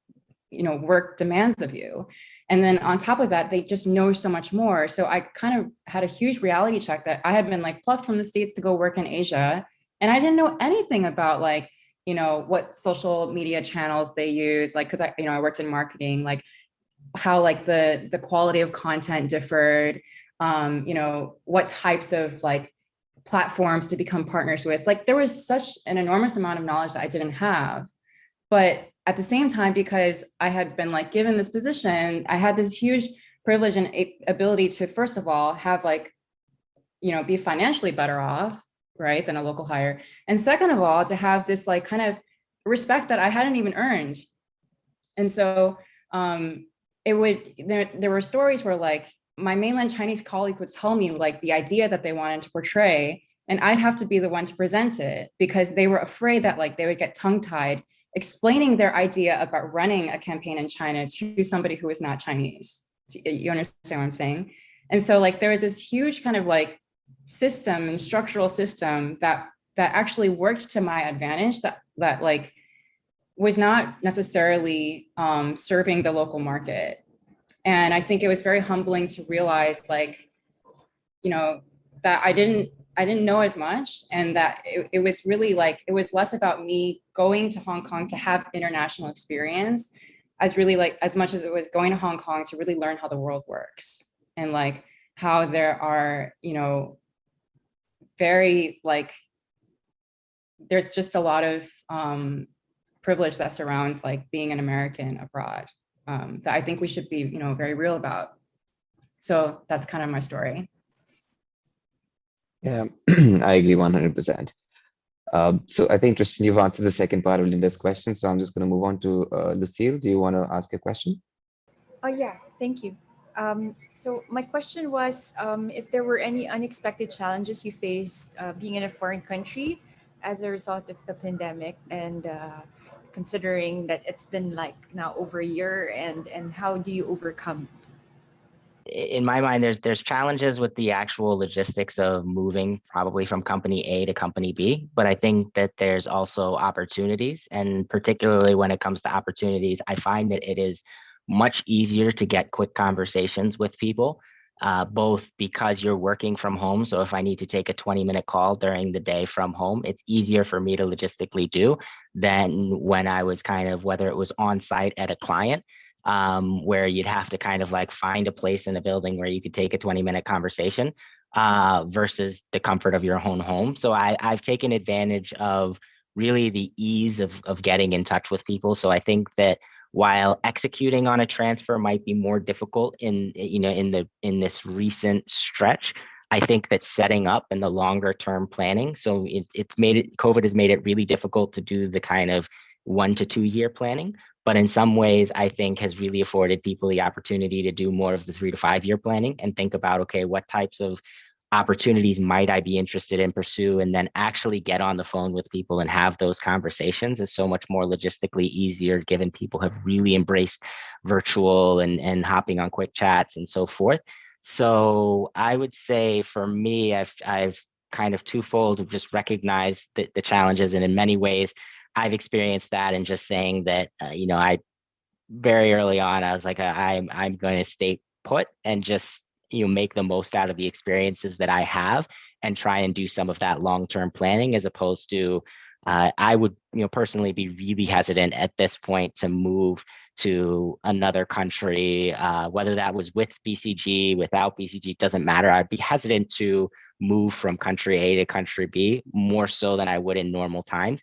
you know, work demands of you. And then on top of that, they just know so much more. So I kind of had a huge reality check that I had been like plucked from the States to go work in Asia. And I didn't know anything about like, you know, what social media channels they use, like, cause I worked in marketing, like how like the quality of content differed, you know, what types of like platforms to become partners with. Like there was such an enormous amount of knowledge that I didn't have. But at the same time, because I had been like given this position, I had this huge privilege and ability to, first of all, have like, you know, be financially better off, right, than a local hire. And second of all, to have this like kind of respect that I hadn't even earned. And so there were stories where like my mainland Chinese colleague would tell me like the idea that they wanted to portray, and I'd have to be the one to present it because they were afraid that like they would get tongue-tied explaining their idea about running a campaign in China to somebody who is not Chinese. You understand what I'm saying? And so like there was this huge kind of like system and structural system that actually worked to my advantage that like was not necessarily serving the local market. And I think it was very humbling to realize like, you know, that I didn't know as much, and that it was really like, it was less about me going to Hong Kong to have international experience as really like, as much as it was going to Hong Kong to really learn how the world works and like how there are, you know, very like, there's just a lot of privilege that surrounds like being an American abroad that I think we should be, you know, very real about. So that's kind of my story. Yeah, I agree 100%. So I think, Tristan, you've answered the second part of Linda's question. So I'm just going to move on to Lucille. Do you want to ask a question? Oh, yeah, thank you. So my question was if there were any unexpected challenges you faced being in a foreign country as a result of the pandemic, and considering that it's been like now over a year, and how do you overcome? In my mind, there's challenges with the actual logistics of moving probably from company A to company B, but I think that there's also opportunities, and particularly when it comes to opportunities, I find that it is much easier to get quick conversations with people, both because you're working from home. So if I need to take a 20-minute call during the day from home, it's easier for me to logistically do than when I was kind of, whether it was on site at a client, where you'd have to kind of like find a place in a building where you could take a 20-minute conversation versus the comfort of your own home. So I've taken advantage of really the ease of getting in touch with people. So I think that while executing on a transfer might be more difficult in this recent stretch, I think that setting up and the longer term planning. So COVID has made it really difficult to do the kind of 1 to 2 year planning. But in some ways, I think has really afforded people the opportunity to do more of the 3 to 5 year planning and think about, okay, what types of opportunities might I be interested in pursue, and then actually get on the phone with people and have those conversations is so much more logistically easier, given people have really embraced virtual and hopping on quick chats and so forth. So I would say for me, I've kind of twofold of just recognized the challenges, and in many ways I've experienced that, and just saying that I very early on, I was like, I'm going to stay put and just make the most out of the experiences that I have, and try and do some of that long term planning, as opposed to I would personally be really hesitant at this point to move to another country, whether that was with BCG, without BCG, doesn't matter. I'd be hesitant to move from country A to country B more so than I would in normal times,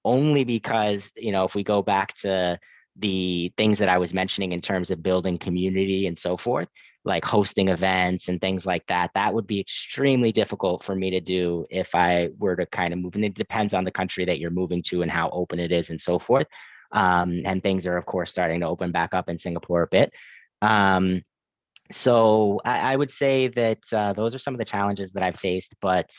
only because if we go back to the things that I was mentioning in terms of building community and so forth, like hosting events and things like that, that would be extremely difficult for me to do if I were to kind of move. And it depends on the country that you're moving to and how open it is and so forth. And things are, of course, starting to open back up in Singapore a bit. So I would say that those are some of the challenges that I've faced, but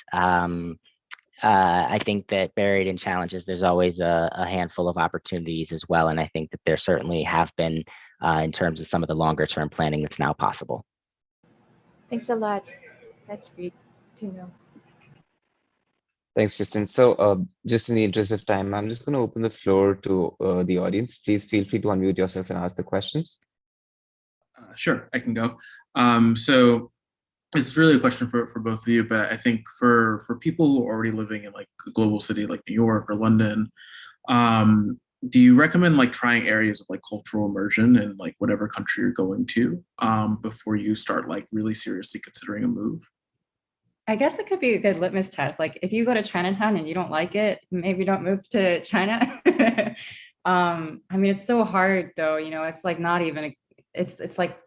I think that buried in challenges, there's always a handful of opportunities as well. And I think that there certainly have been in terms of some of the longer term planning that's now possible. Thanks a lot. That's great to know. Thanks, Tristan. So, just in the interest of time, I'm just going to open the floor to the audience. Please feel free to unmute yourself and ask the questions. Sure, I can go. So it's really a question for both of you, but I think for people who are already living in like a global city like New York or London, do you recommend like trying areas of like cultural immersion in like whatever country you're going to before you start like really seriously considering a move? I guess it could be a good litmus test. Like if you go to Chinatown and you don't like it, maybe don't move to China. I mean, it's so hard though, it's like not even, it's like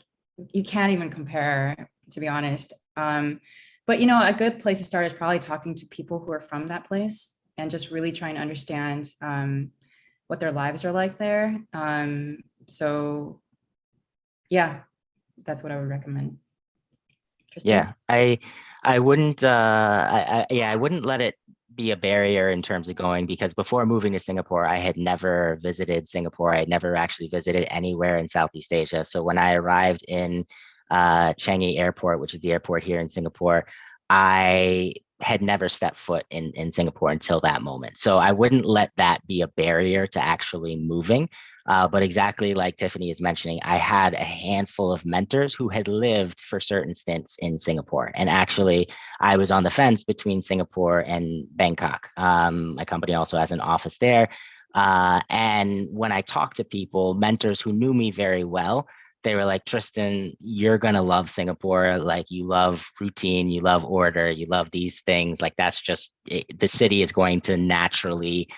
you can't even compare, to be honest. But a good place to start is probably talking to people who are from that place and just really trying to understand what their lives are like there. So yeah, that's what I would recommend. Tristan? Yeah, I wouldn't I wouldn't let it be a barrier in terms of going, because before moving to Singapore, I had never visited Singapore. I had never actually visited anywhere in Southeast Asia. So when I arrived in Changi Airport, which is the airport here in Singapore, I had never stepped foot in Singapore until that moment. So I wouldn't let that be a barrier to actually moving. But exactly like Tiffany is mentioning, I had a handful of mentors who had lived for certain stints in Singapore. And actually, I was on the fence between Singapore and Bangkok. My company also has an office there. And when I talked to people, mentors who knew me very well, they were like, Tristan, you're going to love Singapore. Like, you love routine, you love order, you love these things. Like, that's just the city is going to naturally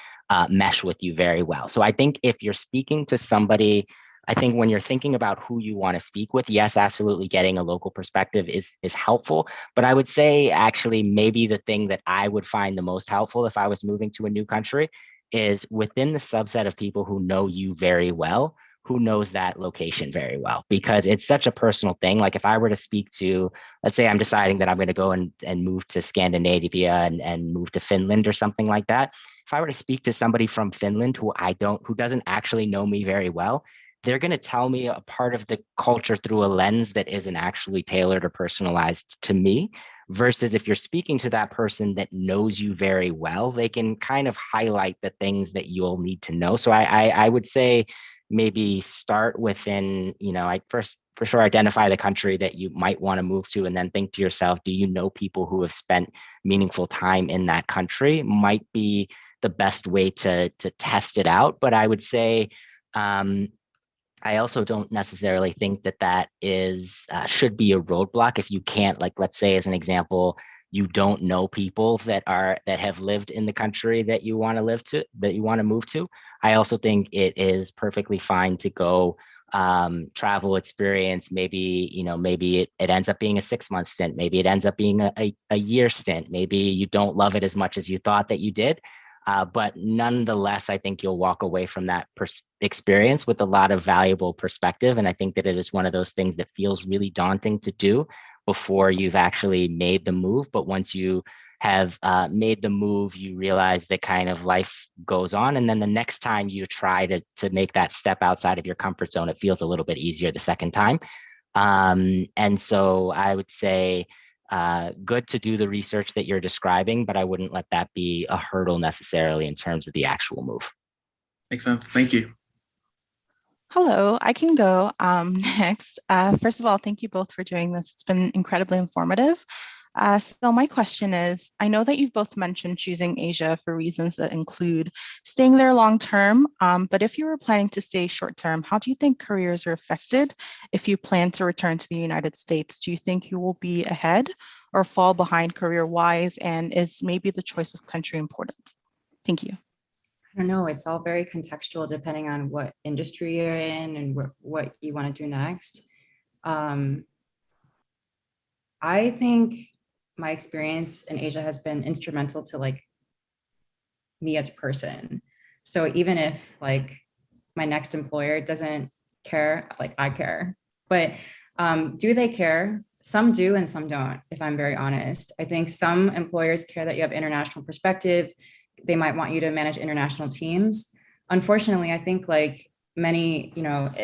mesh with you very well. So I think if you're speaking to somebody, I think when you're thinking about who you want to speak with, yes, absolutely, getting a local perspective is helpful. But I would say actually maybe the thing that I would find the most helpful if I was moving to a new country is within the subset of people who know you very well, who knows that location very well, because it's such a personal thing. Like if I were to speak to, let's say I'm deciding that I'm going to go and move to Scandinavia and move to Finland or something like that. If I were to speak to somebody from Finland who doesn't actually know me very well, they're going to tell me a part of the culture through a lens that isn't actually tailored or personalized to me. Versus if you're speaking to that person that knows you very well, they can kind of highlight the things that you'll need to know. So I would say maybe start within, I first for sure identify the country that you might want to move to, and then think to yourself, do you know people who have spent meaningful time in that country? Might be the best way to test it out. But I would say I also don't necessarily think that is should be a roadblock if you can't, like, let's say as an example, you don't know people that have lived in the country that you want to move to. I also think it is perfectly fine to go travel experience. Maybe, maybe it ends up being a 6 month stint. Maybe it ends up being a year stint. Maybe you don't love it as much as you thought that you did. But nonetheless, I think you'll walk away from that experience with a lot of valuable perspective. And I think that it is one of those things that feels really daunting to do before you've actually made the move. But once you have made the move, you realize that kind of life goes on. And then the next time you try to make that step outside of your comfort zone, it feels a little bit easier the second time. And so I would say, good to do the research that you're describing, but I wouldn't let that be a hurdle necessarily in terms of the actual move. Makes sense. Thank you. Hello, I can go next. First of all, thank you both for doing this. It's been incredibly informative. So my question is, I know that you've both mentioned choosing Asia for reasons that include staying there long term, but if you were planning to stay short term, how do you think careers are affected if you plan to return to the United States? Do you think you will be ahead or fall behind career-wise? And is maybe the choice of country important? Thank you. I don't know. It's all very contextual depending on what industry you're in and what you want to do next. I think my experience in Asia has been instrumental to like me as a person. So even if like my next employer doesn't care, like I care, but do they care? Some do and some don't, if I'm very honest. I think some employers care that you have international perspective. They might want you to manage international teams. Unfortunately, I think like many,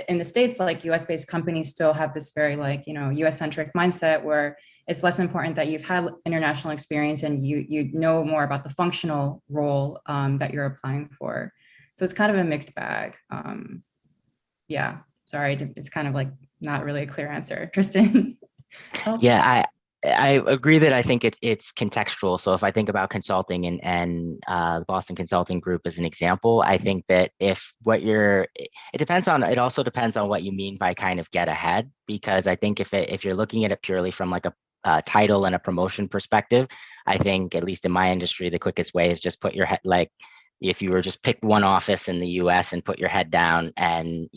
in the States, like US-based companies still have this very like, US-centric mindset where it's less important that you've had international experience and you know more about the functional role that you're applying for. So it's kind of a mixed bag. Yeah, sorry, it's kind of like not really a clear answer. Tristan? Oh. Yeah, I agree that I think it's contextual. So if I think about consulting and the Boston Consulting Group as an example, I think that it also depends on what you mean by kind of get ahead, because I think if you're looking at it purely from like a title and a promotion perspective, I think at least in my industry, the quickest way is just put your head, like if you were just picked one office in the US and put your head down and,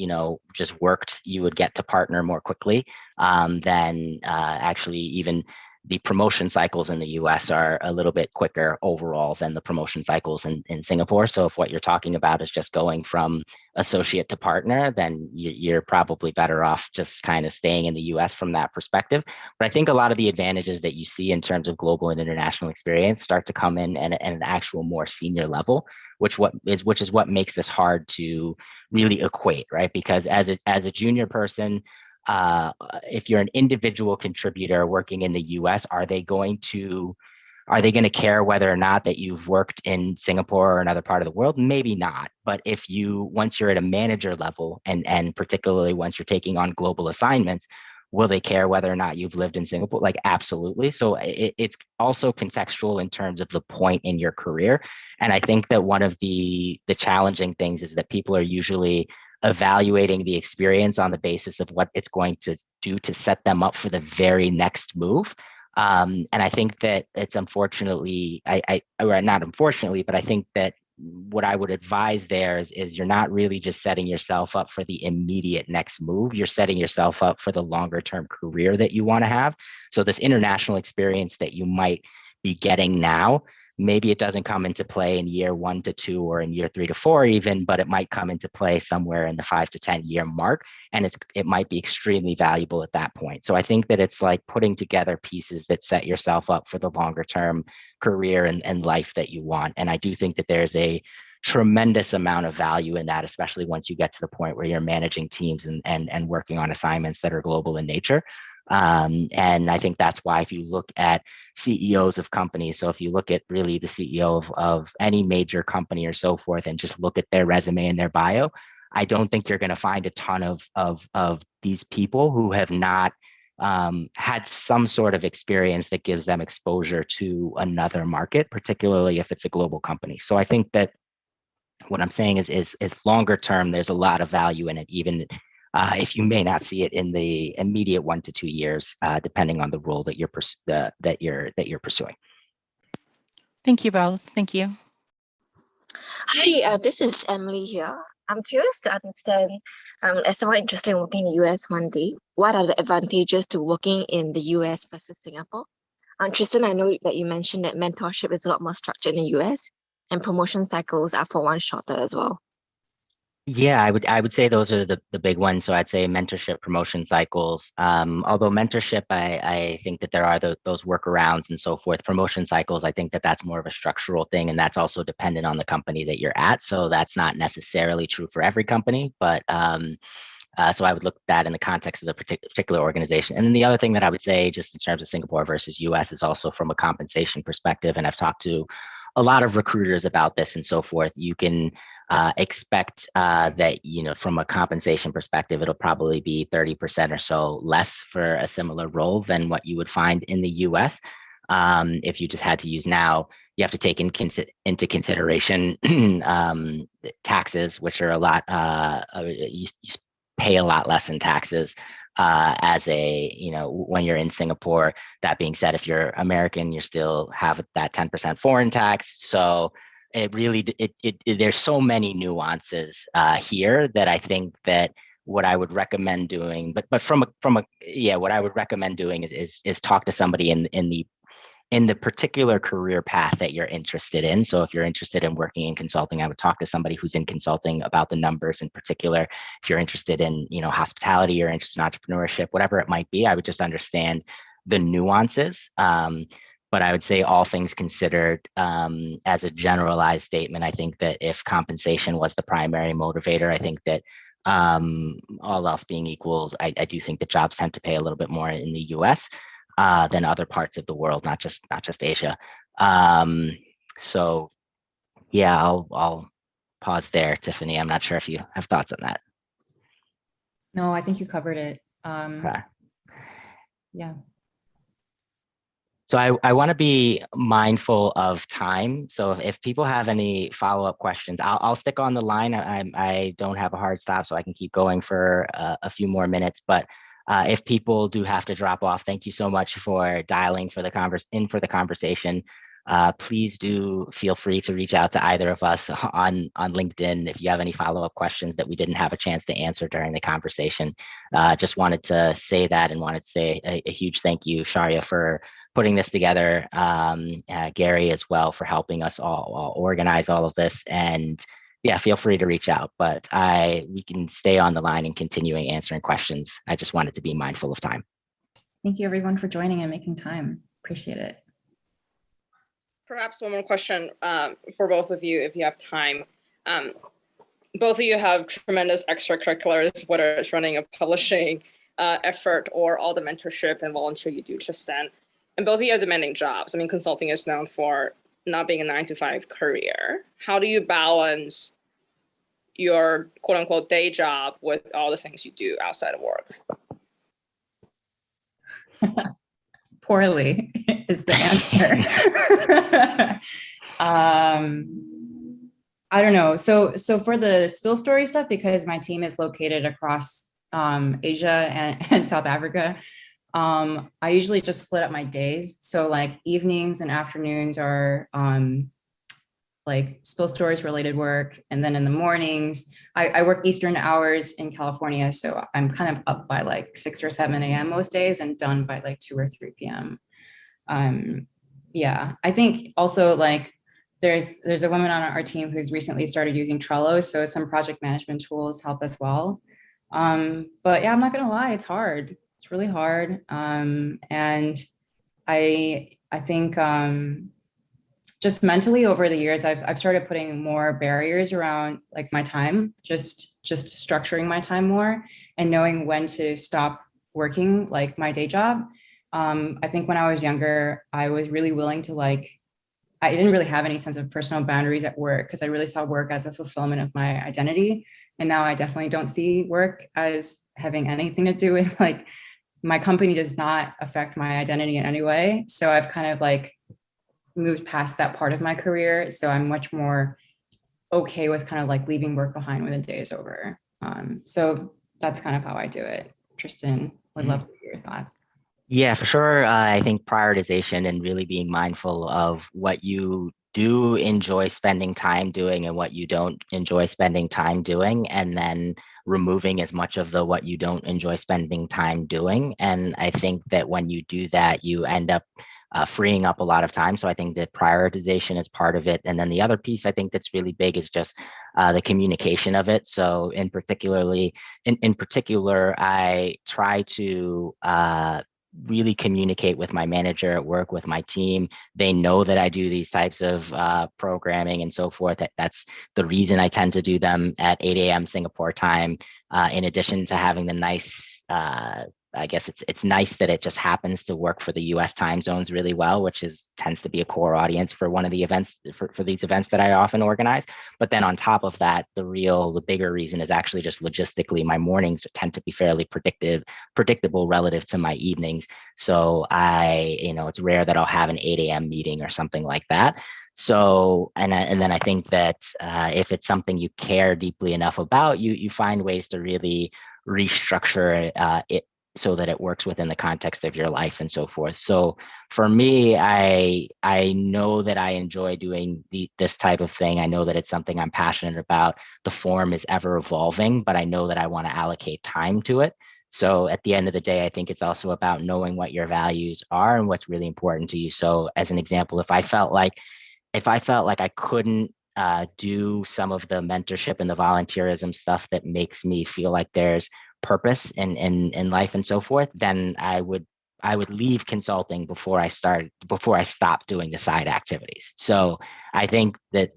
just worked, you would get to partner more quickly than actually even the promotion cycles in the US are a little bit quicker overall than the promotion cycles in Singapore. So if what you're talking about is just going from associate to partner, then you're probably better off just kind of staying in the US from that perspective. But I think a lot of the advantages that you see in terms of global and international experience start to come in at an actual more senior level, which is what makes this hard to really equate, right? Because as a junior person, if you're an individual contributor working in the US, are they going to care whether or not that you've worked in Singapore or another part of the world? Maybe not. But once you're at a manager level, and particularly once you're taking on global assignments, will they care whether or not you've lived in Singapore? Like, absolutely. So it's also contextual in terms of the point in your career. And I think that one of the challenging things is that people are usually evaluating the experience on the basis of what it's going to do to set them up for the very next move. And I think that it's unfortunately, or not unfortunately, but I think that what I would advise there is you're not really just setting yourself up for the immediate next move. You're setting yourself up for the longer term career that you want to have. So this international experience that you might be getting now, maybe it doesn't come into play in year 1 to 2 or in year 3 to 4 even, but it might come into play somewhere in the 5 to 10 year mark. And it might be extremely valuable at that point. So I think that it's like putting together pieces that set yourself up for the longer term career and life that you want. And I do think that there's a tremendous amount of value in that, especially once you get to the point where you're managing teams and working on assignments that are global in nature. And I think that's why if you look at CEOs of companies, so if you look at really the CEO of any major company or so forth, and just look at their resume and their bio, I don't think you're going to find a ton of these people who have not had some sort of experience that gives them exposure to another market, particularly if it's a global company. So I think that what I'm saying is longer term, there's a lot of value in it, even if you may not see it in the immediate 1 to 2 years, depending on the role that you're pursuing. Thank you both. Thank you. Hi, this is Emily here. I'm curious to understand, as someone interested in working in the US one day, what are the advantages to working in the US versus Singapore? Tristan, I know that you mentioned that mentorship is a lot more structured in the US and promotion cycles are for one shorter as well. Yeah, I would say those are the big ones. So I'd say mentorship, promotion cycles. Although mentorship, I think that there are those workarounds and so forth. Promotion cycles, I think that that's more of a structural thing, and that's also dependent on the company that you're at. So that's not necessarily true for every company, but so I would look at that in the context of the particular organization. And then the other thing that I would say, just in terms of Singapore versus US, is also from a compensation perspective. And I've talked to a lot of recruiters about this and so forth. You can expect that, from a compensation perspective, it'll probably be 30% or so less for a similar role than what you would find in the US. If you just had to use now, you have to take into consideration taxes, which are a lot, you pay a lot less in taxes when you're in Singapore. That being said, if you're American, you still have that 10% foreign tax. So it really, there's so many nuances here that I think that what I would recommend doing, but what I would recommend doing is talk to somebody in the particular career path that you're interested in. So if you're interested in working in consulting, I would talk to somebody who's in consulting about the numbers in particular. If you're interested in, hospitality or interested in entrepreneurship, whatever it might be, I would just understand the nuances. But I would say all things considered, as a generalized statement, I think that if compensation was the primary motivator, I think that all else being equals, I do think that jobs tend to pay a little bit more in the US than other parts of the world, not just Asia. So yeah, I'll pause there, Tiffany. I'm not sure if you have thoughts on that. No, I think you covered it. Okay. Yeah. So I want to be mindful of time. So if people have any follow-up questions, I'll stick on the line. I don't have a hard stop, so I can keep going for a few more minutes. But if people do have to drop off, thank you so much for dialing for the conversation. Please do feel free to reach out to either of us on LinkedIn if you have any follow-up questions that we didn't have a chance to answer during the conversation. Just wanted to say that, and wanted to say a huge thank you, Sharia, for putting this together, Gary as well for helping us all organize all of this. And yeah, feel free to reach out, but we can stay on the line and continuing answering questions. I just wanted to be mindful of time. Thank you everyone for joining and making time. Appreciate it. Perhaps one more question for both of you, if you have time. Both of you have tremendous extracurriculars, whether it's running a publishing effort or all the mentorship and volunteer you do, Tristan. And both of you have demanding jobs. I mean, consulting is known for not being a 9-to-5 career. How do you balance your quote unquote day job with all the things you do outside of work? Poorly is the answer. I don't know. So for the spill story stuff, because my team is located across Asia and South Africa, I usually just split up my days. So like evenings and afternoons are like spill stories related work. And then in the mornings, I work Eastern hours in California. So I'm kind of up by like 6 or 7 a.m. most days and done by like 2 or 3 p.m. Yeah, I think also like there's a woman on our team who's recently started using Trello. So some project management tools help as well. But yeah, I'm not gonna lie, it's hard. It's really hard. And I think just mentally over the years, I've started putting more barriers around like my time, just structuring my time more and knowing when to stop working like my day job. I think when I was younger, I was really willing to I didn't really have any sense of personal boundaries at work because I really saw work as a fulfillment of my identity. And now I definitely don't see work as having anything to do with like, my company does not affect my identity in any way. So I've kind of like moved past that part of my career. So I'm much more okay with kind of like leaving work behind when the day is over. So that's kind of how I do it. Tristan, would love to hear your thoughts. Yeah, for sure. I think prioritization and really being mindful of what you do enjoy spending time doing and what you don't enjoy spending time doing, and then removing as much of the what you don't enjoy spending time doing. And I think that when you do that, you end up freeing up a lot of time. So I think that prioritization is part of it. And then the other piece I think that's really big is just the communication of it. So in particular, I try to really communicate with my manager at work, with my team. They know that I do these types of programming and so forth. That's the reason I tend to do them at 8 a.m. Singapore time. In addition to having the nice, I guess it's nice that it just happens to work for the U.S. time zones really well, which tends to be a core audience for one of the events for these events that I often organize. But then on top of that, the bigger reason is actually just logistically, my mornings tend to be fairly predictable relative to my evenings. So it's rare that I'll have an 8 a.m. meeting or something like that. So, and then I think that if it's something you care deeply enough about, you find ways to really restructure it so that it works within the context of your life and so forth. So for me, I know that I enjoy doing this type of thing. I know that it's something I'm passionate about. The form is ever evolving, but I know that I want to allocate time to it. So at the end of the day, I think it's also about knowing what your values are and what's really important to you. So as an example, if I felt like I couldn't do some of the mentorship and the volunteerism stuff that makes me feel like there's purpose in life and so forth, then I would leave consulting before I stopped doing the side activities. So I think that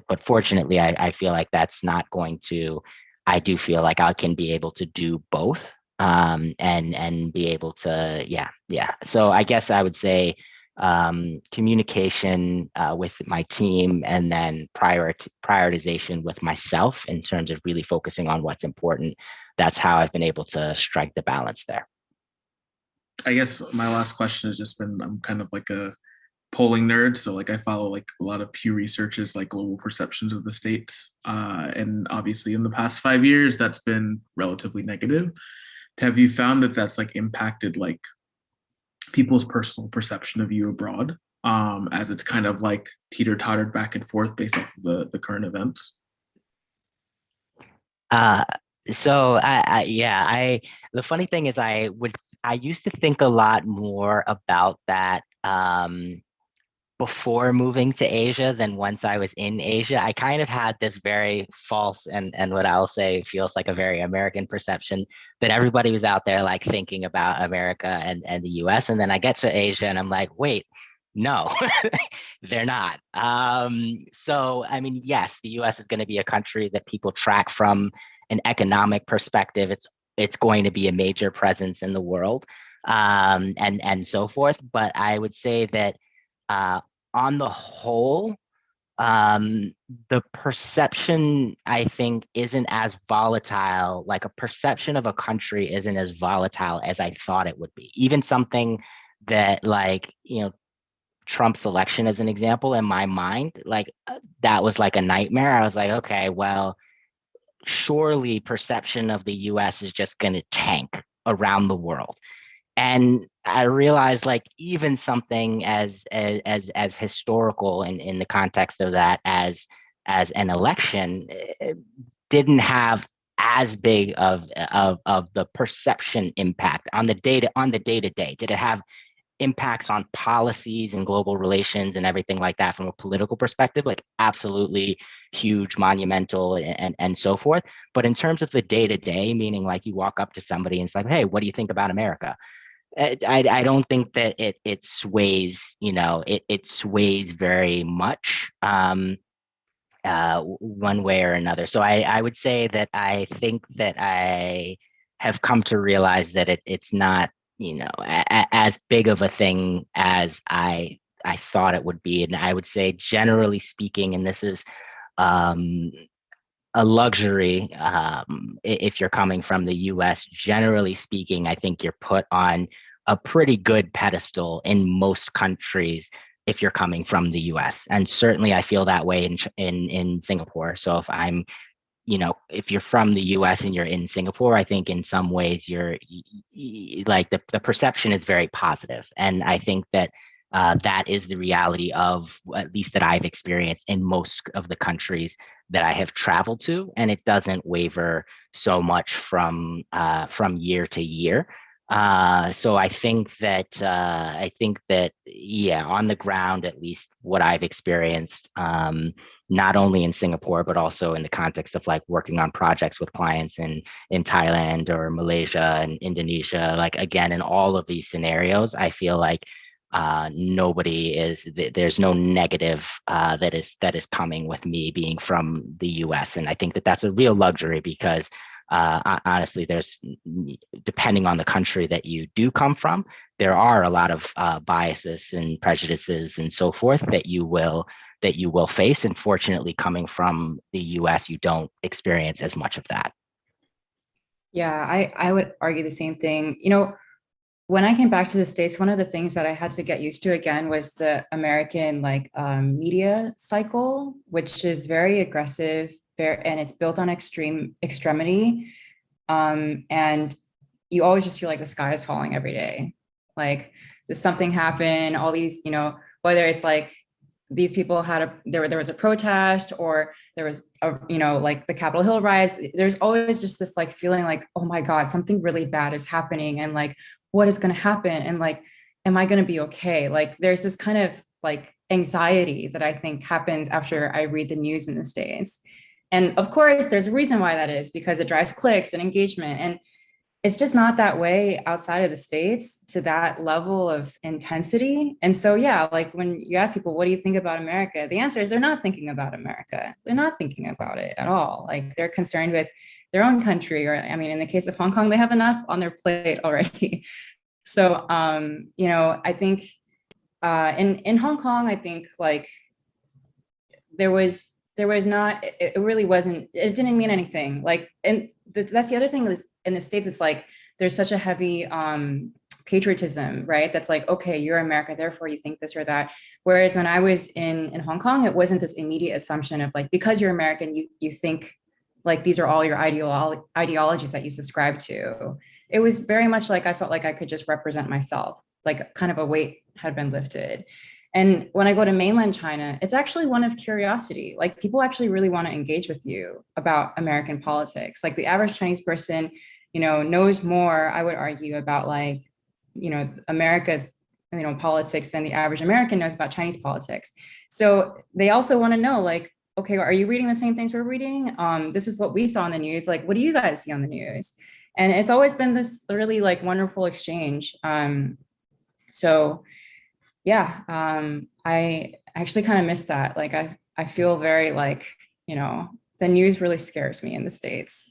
but fortunately, I feel like that's not going to. I do feel like I can be able to do both, and be able to, yeah. So I guess I would say communication with my team, and then prioritization with myself in terms of really focusing on what's important. That's how I've been able to strike the balance there. I guess my last question has just been, I'm kind of like a polling nerd, so like I follow like a lot of Pew Research's like global perceptions of the states, and obviously in the past 5 years that's been relatively negative. Have you found that that's like impacted like people's personal perception of you abroad, as it's kind of like teeter-tottered back and forth based off of the current events? So the funny thing is I used to think a lot more about that before moving to Asia than once I was in Asia. I kind of had this very false and what I'll say feels like a very American perception that everybody was out there like thinking about America and the US. And then I get to Asia and I'm like, wait, no, they're not. So, I mean, yes, the US is going to be a country that people track from an economic perspective. It's going to be a major presence in the world, and so forth. But I would say that on the whole, the perception, I think, isn't as volatile. Like a perception of a country isn't as volatile as I thought it would be. Even something that, like, Trump's election as an example, in my mind, like that was like a nightmare. I was like, okay, well, surely perception of the US is just going to tank around the world. And I realized, like, even something as historical in the context of that as an election, didn't have as big of the perception impact on the day to day. Did it have impacts on policies and global relations and everything like that from a political perspective? Like, absolutely huge, monumental, and so forth. But in terms of the day to day, meaning like you walk up to somebody and it's like, hey, what do you think about America? I don't think that it sways, it sways very much one way or another. So I would say that I think that I have come to realize that it's not, as big of a thing as I thought it would be. And I would say, generally speaking, and this is a luxury, if you're coming from the US, generally speaking, I think you're put on a pretty good pedestal in most countries if you're coming from the US. And certainly I feel that way in Singapore. So if I'm if you're from the US and you're in Singapore, I think in some ways like the perception is very positive. And I think that that is the reality of, at least that I've experienced in most of the countries that I have traveled to, and it doesn't waver so much from year to year. So I think that yeah, on the ground, at least what I've experienced, not only in Singapore but also in the context of like working on projects with clients in Thailand or Malaysia and Indonesia, like again, in all of these scenarios, I feel like there's no negative that is coming with me being from the US. And I think that that's a real luxury because honestly, depending on the country that you do come from, there are a lot of biases and prejudices and so forth that you will face. And fortunately, coming from the US, you don't experience as much of that. Yeah, I would argue the same thing. When I came back to the States, one of the things that I had to get used to again was the American media cycle, which is very aggressive, and it's built on extremity. And you always just feel like the sky is falling every day. Like, does something happen? All these, whether it's like these people there was a protest, or there was like the Capitol Hill riots, there's always just this like feeling like, oh my God, something really bad is happening. And like, what is going to happen? And like, am I going to be okay? Like, there's this kind of like anxiety that I think happens after I read the news in the States. And of course, there's a reason why that is, because it drives clicks and engagement. And it's just not that way outside of the States to that level of intensity. And so, yeah, like when you ask people, what do you think about America? The answer is they're not thinking about America. They're not thinking about it at all. Like, they're concerned with their own country, or I mean, in the case of Hong Kong, they have enough on their plate already. So, I think in Hong Kong, I think like there was not, it really wasn't, it didn't mean anything. Like, and that's the other thing is, in the States, it's like there's such a heavy patriotism, right? That's like, okay, you're America, therefore you think this or that. Whereas when I was in Hong Kong, it wasn't this immediate assumption of like, because you're American, you think like these are all your ideologies that you subscribe to. It was very much like I felt like I could just represent myself, like kind of a weight had been lifted. And when I go to mainland China, it's actually one of curiosity. Like, people actually really want to engage with you about American politics. Like, the average Chinese person, knows more, I would argue, about like, America's, politics than the average American knows about Chinese politics. So they also want to know, like, okay, are you reading the same things we're reading? This is what we saw in the news. Like, what do you guys see on the news? And it's always been this really like wonderful exchange. So yeah, I actually kind of miss that. Like, I feel very like, the news really scares me in the States.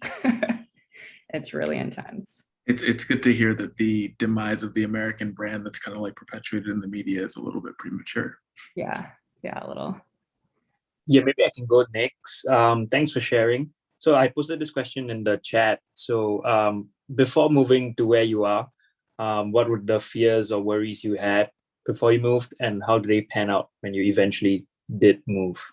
It's really intense. It's good to hear that the demise of the American brand that's kind of like perpetuated in the media is a little bit premature. Yeah, a little. Yeah, maybe I can go next. Thanks for sharing. So I posted this question in the chat. So before moving to where you are, what were the fears or worries you had before you moved, and how did they pan out when you eventually did move?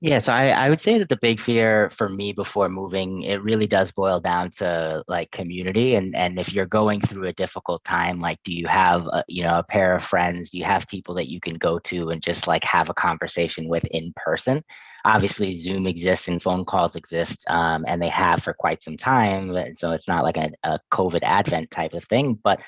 Yeah, so I would say that the big fear for me before moving, it really does boil down to like community. And if you're going through a difficult time, like, do you have a pair of friends? Do you have people that you can go to and just like have a conversation with in person? Obviously, Zoom exists and phone calls exist, and they have for quite some time. So it's not like a COVID advent type of thing. But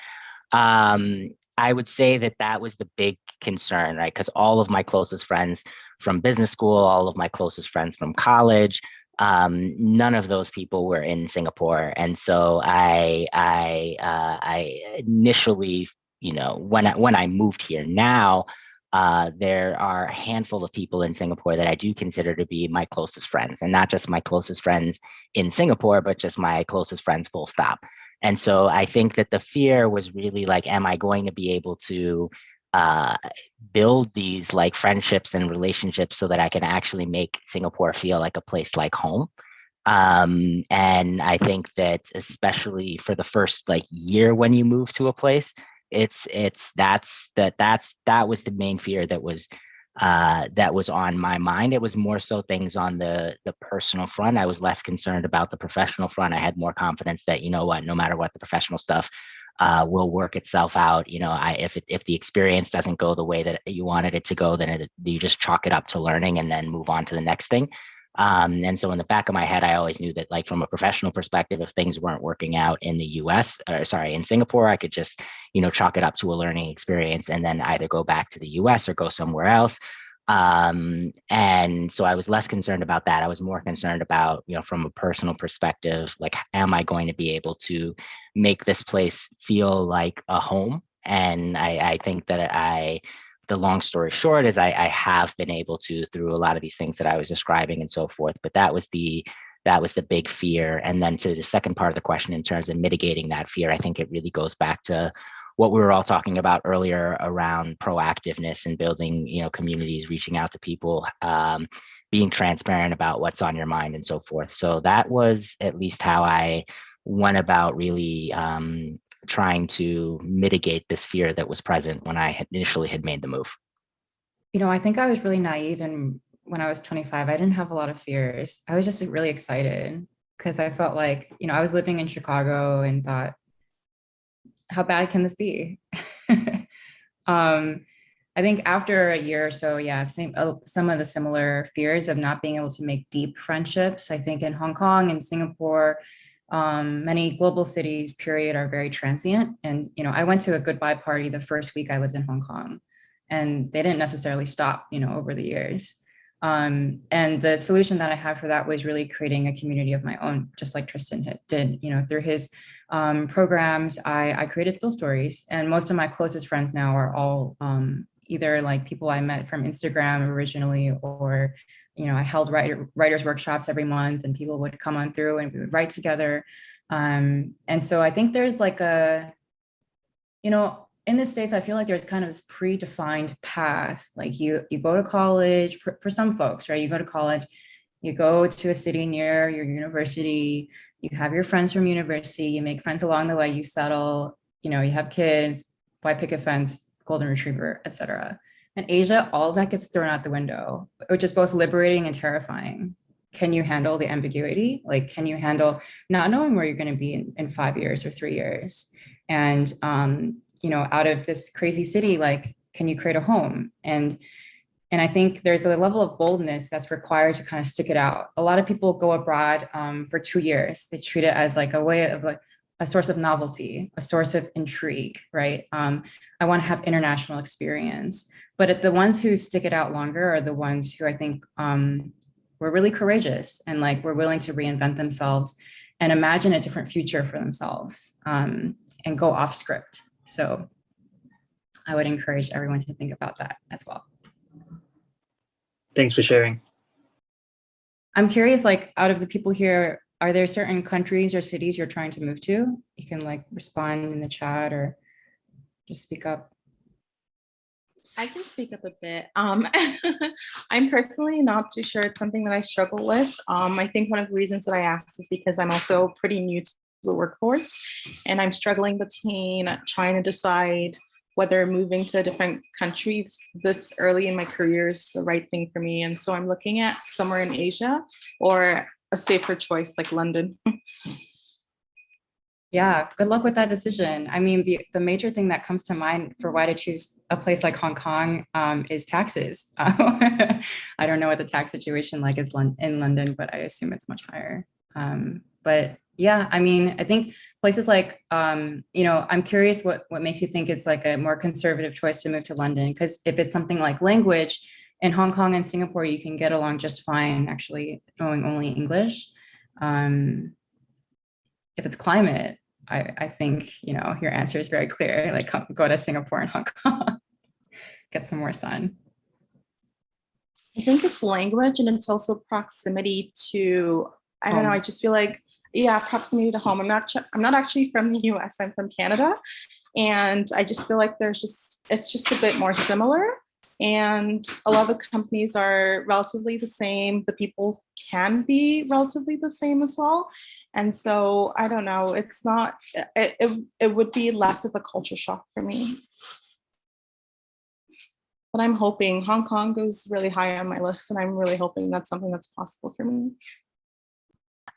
I would say that was the big concern, right? Because all of my closest friends from business school, all of my closest friends from college, none of those people were in Singapore. And so I initially, when I moved here now, there are a handful of people in Singapore that I do consider to be my closest friends, and not just my closest friends in Singapore, but just my closest friends full stop. And so I think that the fear was really like, am I going to be able to build these like friendships and relationships so that I can actually make Singapore feel like a place like home? And I think that especially for the first like year when you move to a place, that was the main fear that was that was on my mind. It was more so things on the personal front. I was less concerned about the professional front. I had more confidence that, you know what, no matter what, the professional stuff will work itself out. You know, if the experience doesn't go the way that you wanted it to go, then you just chalk it up to learning and then move on to the next thing. And so in the back of my head, I always knew that, like, from a professional perspective, if things weren't working out in the US, or sorry, in Singapore, I could just, you know, chalk it up to a learning experience and then either go back to the US or go somewhere else. And so I was less concerned about that. I was more concerned about, you know, from a personal perspective, like, am I going to be able to make this place feel like a home? And I think that the long story short is I have been able to, through a lot of these things that I was describing and so forth, but that was the big fear. And then to the second part of the question, in terms of mitigating that fear, I think it really goes back to what we were all talking about earlier around proactiveness and building, you know, communities, reaching out to people, being transparent about what's on your mind and so forth. So that was at least how I went about really trying to mitigate this fear that was present when I had initially had made the move. You know, I think I was really naive, and when I was 25, I didn't have a lot of fears. I was just really excited because I felt like, you know, I was living in Chicago and thought, how bad can this be? I think after a year or so, yeah, some of the similar fears of not being able to make deep friendships. I think in Hong Kong and Singapore, many global cities, period, are very transient. And, you know, I went to a goodbye party the first week I lived in Hong Kong, and they didn't necessarily stop, you know, over the years. And the solution that I had for that was really creating a community of my own, just like Triston did, you know, through his programs. I created skill stories, and most of my closest friends now are all either like people I met from Instagram originally, or, you know, I held writers workshops every month, and people would come on through and we would write together. And so I think there's like you know, in the States, I feel like there's kind of this predefined path. Like you go to college for some folks, right? You go to college, you go to a city near your university, you have your friends from university, you make friends along the way, you settle, you know, you have kids, white picket fence, golden retriever, etc. In Asia, all of that gets thrown out the window, which is both liberating and terrifying. Can you handle the ambiguity? Like, can you handle not knowing where you're going to be in 5 years or 3 years? And, you know, out of this crazy city, like, can you create a home? And I think there's a level of boldness that's required to kind of stick it out. A lot of people go abroad for 2 years. They treat it as like a way of like a source of novelty, a source of intrigue, right? I want to have international experience. But the ones who stick it out longer are the ones who I think were really courageous and like were willing to reinvent themselves and imagine a different future for themselves and go off script. So I would encourage everyone to think about that as well. Thanks for sharing. I'm curious, like, out of the people here, are there certain countries or cities you're trying to move to? You can like respond in the chat or just speak up. I can speak up a bit. I'm personally not too sure. It's something that I struggle with. I think one of the reasons that I asked is because I'm also pretty new to the workforce, and I'm struggling between trying to decide whether moving to a different country this early in my career is the right thing for me. And so I'm looking at somewhere in Asia or a safer choice like London. Yeah, good luck with that decision. I mean, the major thing that comes to mind for why to choose a place like Hong Kong is taxes. I don't know what the tax situation like is in London, but I assume it's much higher. But yeah, I mean, I think places like, you know, I'm curious what makes you think it's like a more conservative choice to move to London? Because if it's something like language, in Hong Kong and Singapore, you can get along just fine, actually, knowing only English. If it's climate, I think, you know, your answer is very clear, like go to Singapore and Hong Kong, get some more sun. I think it's language, and it's also proximity to, I don't know, I just feel like, yeah, proximity to home. I'm not actually from the US, I'm from Canada. And I just feel like it's just a bit more similar. And a lot of the companies are relatively the same. The people can be relatively the same as well. And so I don't know, it would be less of a culture shock for me. but I'm hoping Hong Kong goes really high on my list, and I'm really hoping that's something that's possible for me.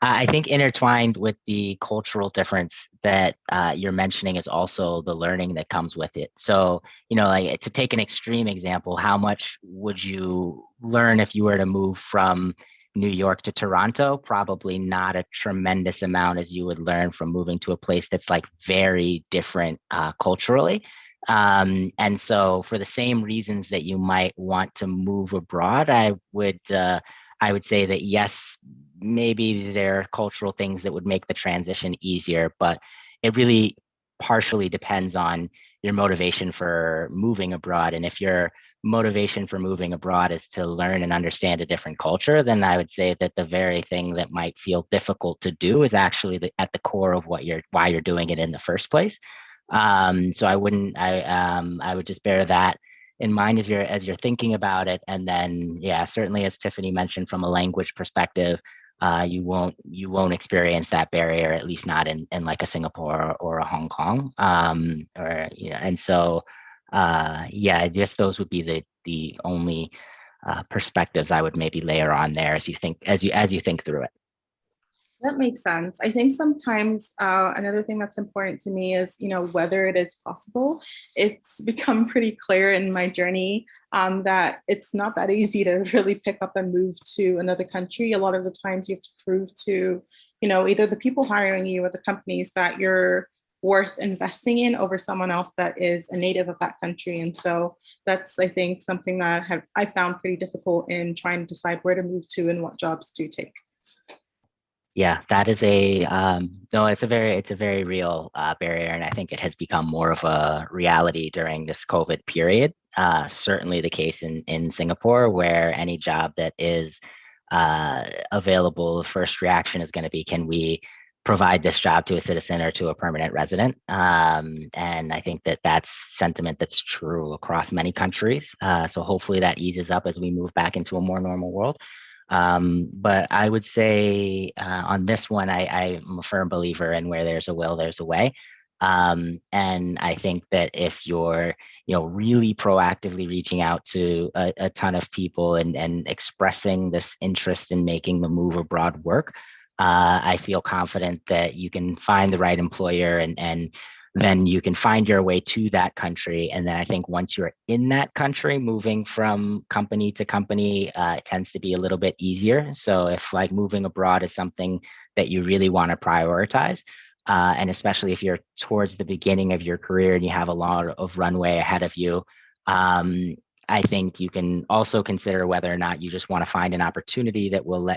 I think intertwined with the cultural difference that you're mentioning is also the learning that comes with it. So, like to take an extreme example, how much would you learn if you were to move from New York to Toronto? Probably not a tremendous amount as you would learn from moving to a place that's like very different culturally. And so for the same reasons that you might want to move abroad, I would say that yes, maybe there are cultural things that would make the transition easier, but it really partially depends on your motivation for moving abroad. And if your motivation for moving abroad is to learn and understand a different culture, then I would say that the very thing that might feel difficult to do is actually at the core of why you're doing it in the first place. So I would just bear that in mind as you're thinking about it. And then, yeah, certainly as Tiffany mentioned, from a language perspective, you won't experience that barrier, at least not in like a Singapore or a Hong Kong. And so yeah, I guess those would be the only perspectives I would maybe layer on there as you think through it. That makes sense. I think sometimes another thing that's important to me is, whether it is possible. It's become pretty clear in my journey that it's not that easy to really pick up and move to another country. A lot of the times you have to prove to, either the people hiring you or the companies that you're worth investing in over someone else that is a native of that country. And so that's, I think, something that I found pretty difficult in trying to decide where to move to and what jobs to take. Yeah, that is no, it's a very real barrier, and I think it has become more of a reality during this COVID period. Certainly the case in Singapore, where any job that is available, the first reaction is going to be, can we provide this job to a citizen or to a permanent resident? And I think that's sentiment that's true across many countries. So hopefully that eases up as we move back into a more normal world. But I would say on this one, I'm a firm believer in where there's a will, there's a way. And I think that if you're, really proactively reaching out to a ton of people and expressing this interest in making the move abroad work, I feel confident that you can find the right employer and then you can find your way to that country. And then I think once you're in that country, moving from company to company tends to be a little bit easier. So if like moving abroad is something that you really want to prioritize, and especially if you're towards the beginning of your career and you have a lot of runway ahead of you, I think you can also consider whether or not you just want to find an opportunity that will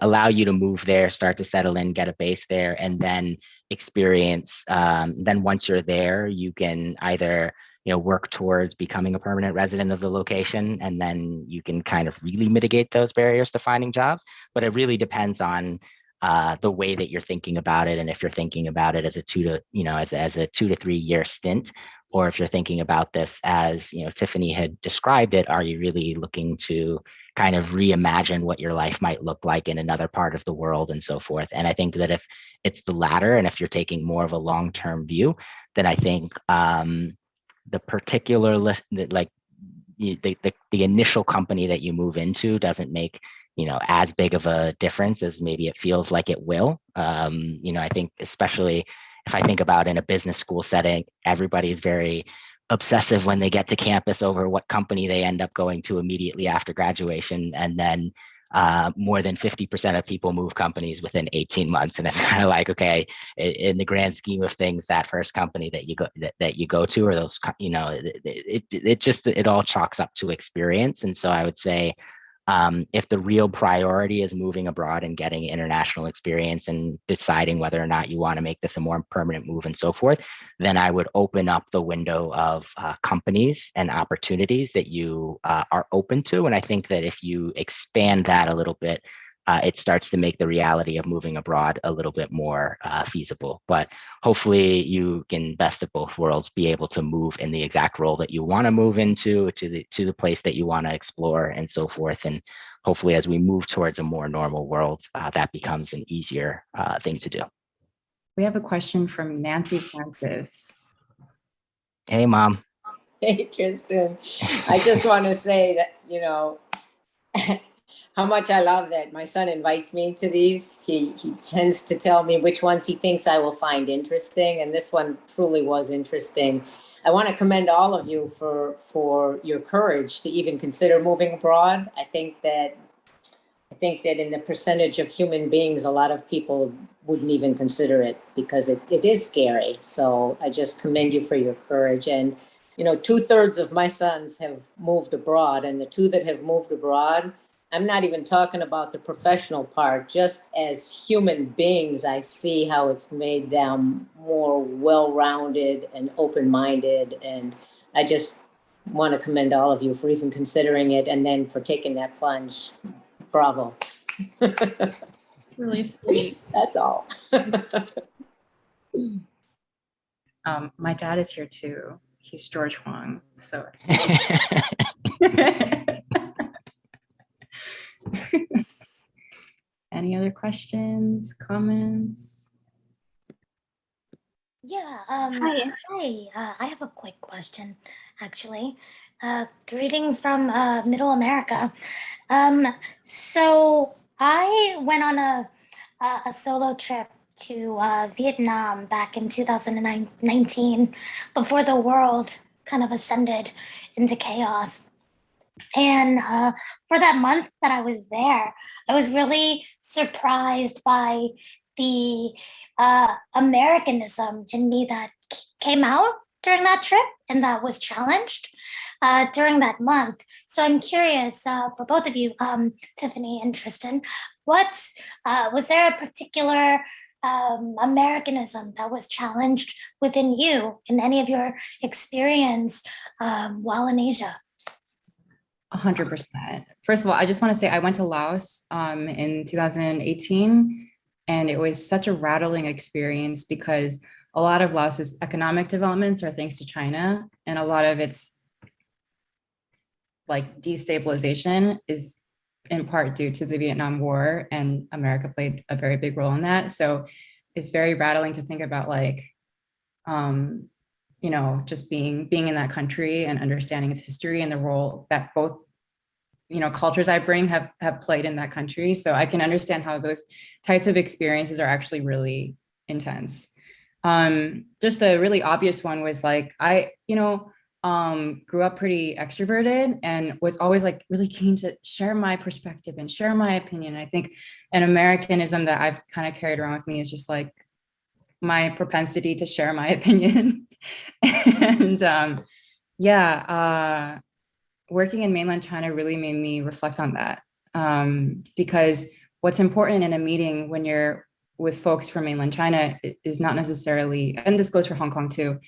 allow you to move there, start to settle in, get a base there, and then experience. Then once you're there, you can either work towards becoming a permanent resident of the location, and then you can kind of really mitigate those barriers to finding jobs. But it really depends on the way that you're thinking about it, and if you're thinking about it as a 2 to 3 year stint, or if you're thinking about this as, Tiffany had described it, are you really looking to kind of reimagine what your life might look like in another part of the world and so forth? And I think that if it's the latter, and if you're taking more of a long-term view, then I think the particular list, like the initial company that you move into doesn't make as big of a difference as maybe it feels like it will. I think especially if I think about in a business school setting, everybody is very obsessive when they get to campus over what company they end up going to immediately after graduation. And then more than 50% of people move companies within 18 months. And it's kind of like, okay, in the grand scheme of things, that first company that you go to, or those, it all chalks up to experience. And so I would say, if the real priority is moving abroad and getting international experience and deciding whether or not you want to make this a more permanent move and so forth, then I would open up the window of companies and opportunities that you are open to. And I think that if you expand that a little bit, it starts to make the reality of moving abroad a little bit more feasible. But hopefully you can, best of both worlds, be able to move in the exact role that you want to move into, to the place that you want to explore and so forth. And hopefully as we move towards a more normal world, that becomes an easier thing to do. We have a question from Nancy Francis. Hey, Mom. Hey, Tristan. I just want to say that, how much I love that my son invites me to these. He tends to tell me which ones he thinks I will find interesting, and this one truly was interesting. I want to commend all of you for your courage to even consider moving abroad. I think that in the percentage of human beings, a lot of people wouldn't even consider it because it is scary. So I just commend you for your courage. And 2/3 of my sons have moved abroad, and the two that have moved abroad, I'm not even talking about the professional part. Just as human beings, I see how it's made them more well-rounded and open-minded. And I just want to commend all of you for even considering it and then for taking that plunge. Bravo. It's really sweet. That's all. My dad is here too. He's George Huang. So any other questions, comments? Yeah, Hi. hi. I have a quick question, actually. Greetings from Middle America. So I went on a solo trip to Vietnam back in 2019, before the world kind of ascended into chaos. And for that month that I was there, I was really surprised by the Americanism in me that came out during that trip and that was challenged during that month. So I'm curious for both of you, Tiffany and Tristan, what was there a particular Americanism that was challenged within you in any of your experience while in Asia? 100%. First of all, I just want to say I went to Laos in 2018, and it was such a rattling experience because a lot of Laos's economic developments are thanks to China, and a lot of its like destabilization is in part due to the Vietnam War, and America played a very big role in that. So it's very rattling to think about like, just being in that country and understanding its history and the role that both, cultures I bring have played in that country. So I can understand how those types of experiences are actually really intense. Just a really obvious one was like, I, grew up pretty extroverted and was always like really keen to share my perspective and share my opinion. I think an Americanism that I've kind of carried around with me is just like my propensity to share my opinion. And working in mainland China really made me reflect on that, because what's important in a meeting when you're with folks from mainland China is not necessarily, and this goes for Hong Kong too,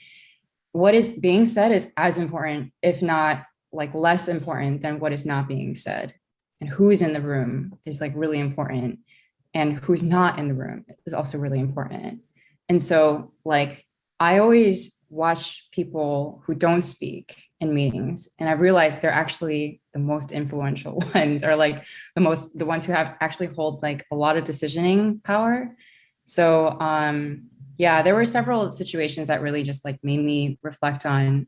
what is being said is as important, if not like less important than what is not being said. And who is in the room is like really important. And who's not in the room is also really important. And so like, I always watch people who don't speak in meetings, and I realized they're actually the most influential ones, or like the ones who have actually hold like a lot of decisioning power. So there were several situations that really just like made me reflect on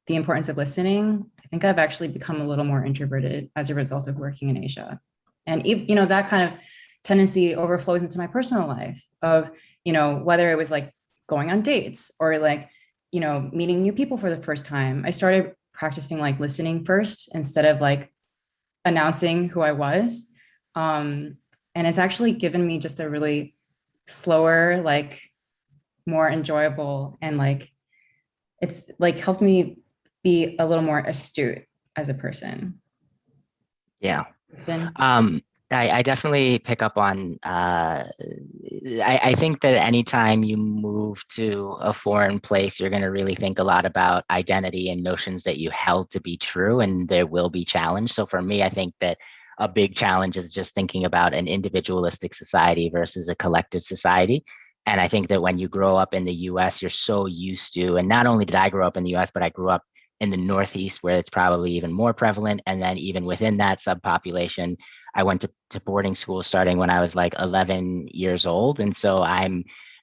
the importance of listening. I think I've actually become a little more introverted as a result of working in Asia. And that kind of tendency overflows into my personal life of, whether it was like going on dates or like, meeting new people for the first time. I started practicing like listening first instead of like announcing who I was. And it's actually given me just a really slower, like more enjoyable, and like, it's like helped me be a little more astute as a person. Yeah. Tristan? I definitely pick up on, I think that anytime you move to a foreign place, you're going to really think a lot about identity and notions that you held to be true, and there will be challenge. So for me, I think that a big challenge is just thinking about an individualistic society versus a collective society. And I think that when you grow up in the US, you're so used to, and not only did I grow up in the US, but I grew up in the Northeast where it's probably even more prevalent. And then even within that subpopulation, I went to boarding school starting when I was like 11 years old. And so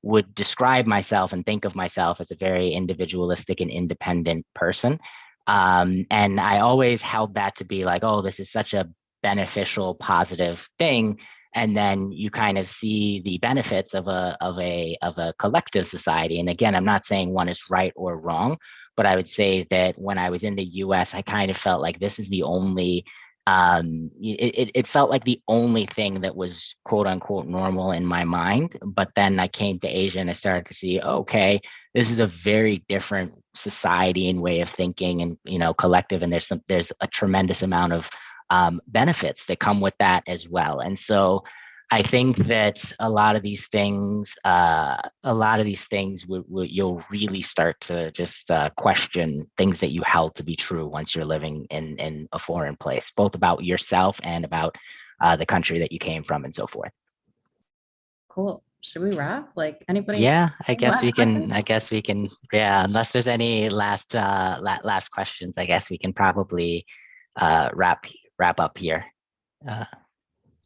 would describe myself and think of myself as a very individualistic and independent person. And I always held that to be like, oh, this is such a beneficial, positive thing. And then you kind of see the benefits of a collective society. And again, I'm not saying one is right or wrong, but I would say that when I was in the US, I kind of felt like this is the only it felt like the only thing that was quote unquote normal in my mind. But then I came to Asia and I started to see, okay, this is a very different society and way of thinking and, collective. And there's a tremendous amount of benefits that come with that as well. And so I think that a lot of these things, you'll really start to just question things that you held to be true once you're living in a foreign place, both about yourself and about the country that you came from and so forth. Cool. Should we wrap? Like anybody? Yeah, I any guess last we can. questions? Yeah, unless there's any last questions, I guess we can probably wrap up here.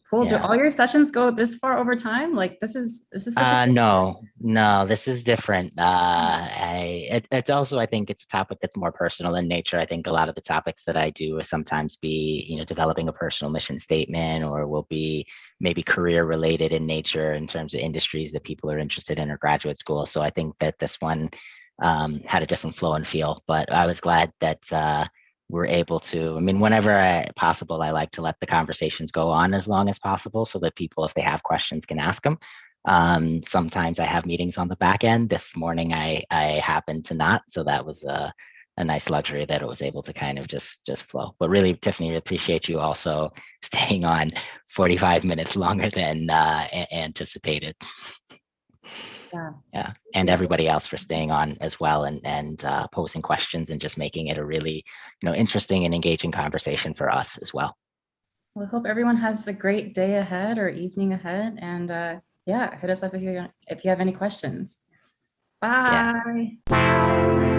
Cool. Do Yeah. all your sessions go this far over time? Like this is such a No, this is different. It's also, I think it's a topic that's more personal in nature. I think a lot of the topics that I do will sometimes be, developing a personal mission statement, or will be maybe career related in nature in terms of industries that people are interested in or graduate school. So I think that this one had a different flow and feel, but I was glad that we're able to, whenever possible, I like to let the conversations go on as long as possible so that people, if they have questions, can ask them. Sometimes I have meetings on the back end. This morning I happened to not, so that was a nice luxury that it was able to kind of just flow. But really, Tiffany, we appreciate you also staying on 45 minutes longer than anticipated. Yeah, and everybody else for staying on as well and posing questions and just making it a really interesting and engaging conversation for us as well. Well, I hope everyone has a great day ahead or evening ahead, and hit us up if you have any questions. Bye. Yeah.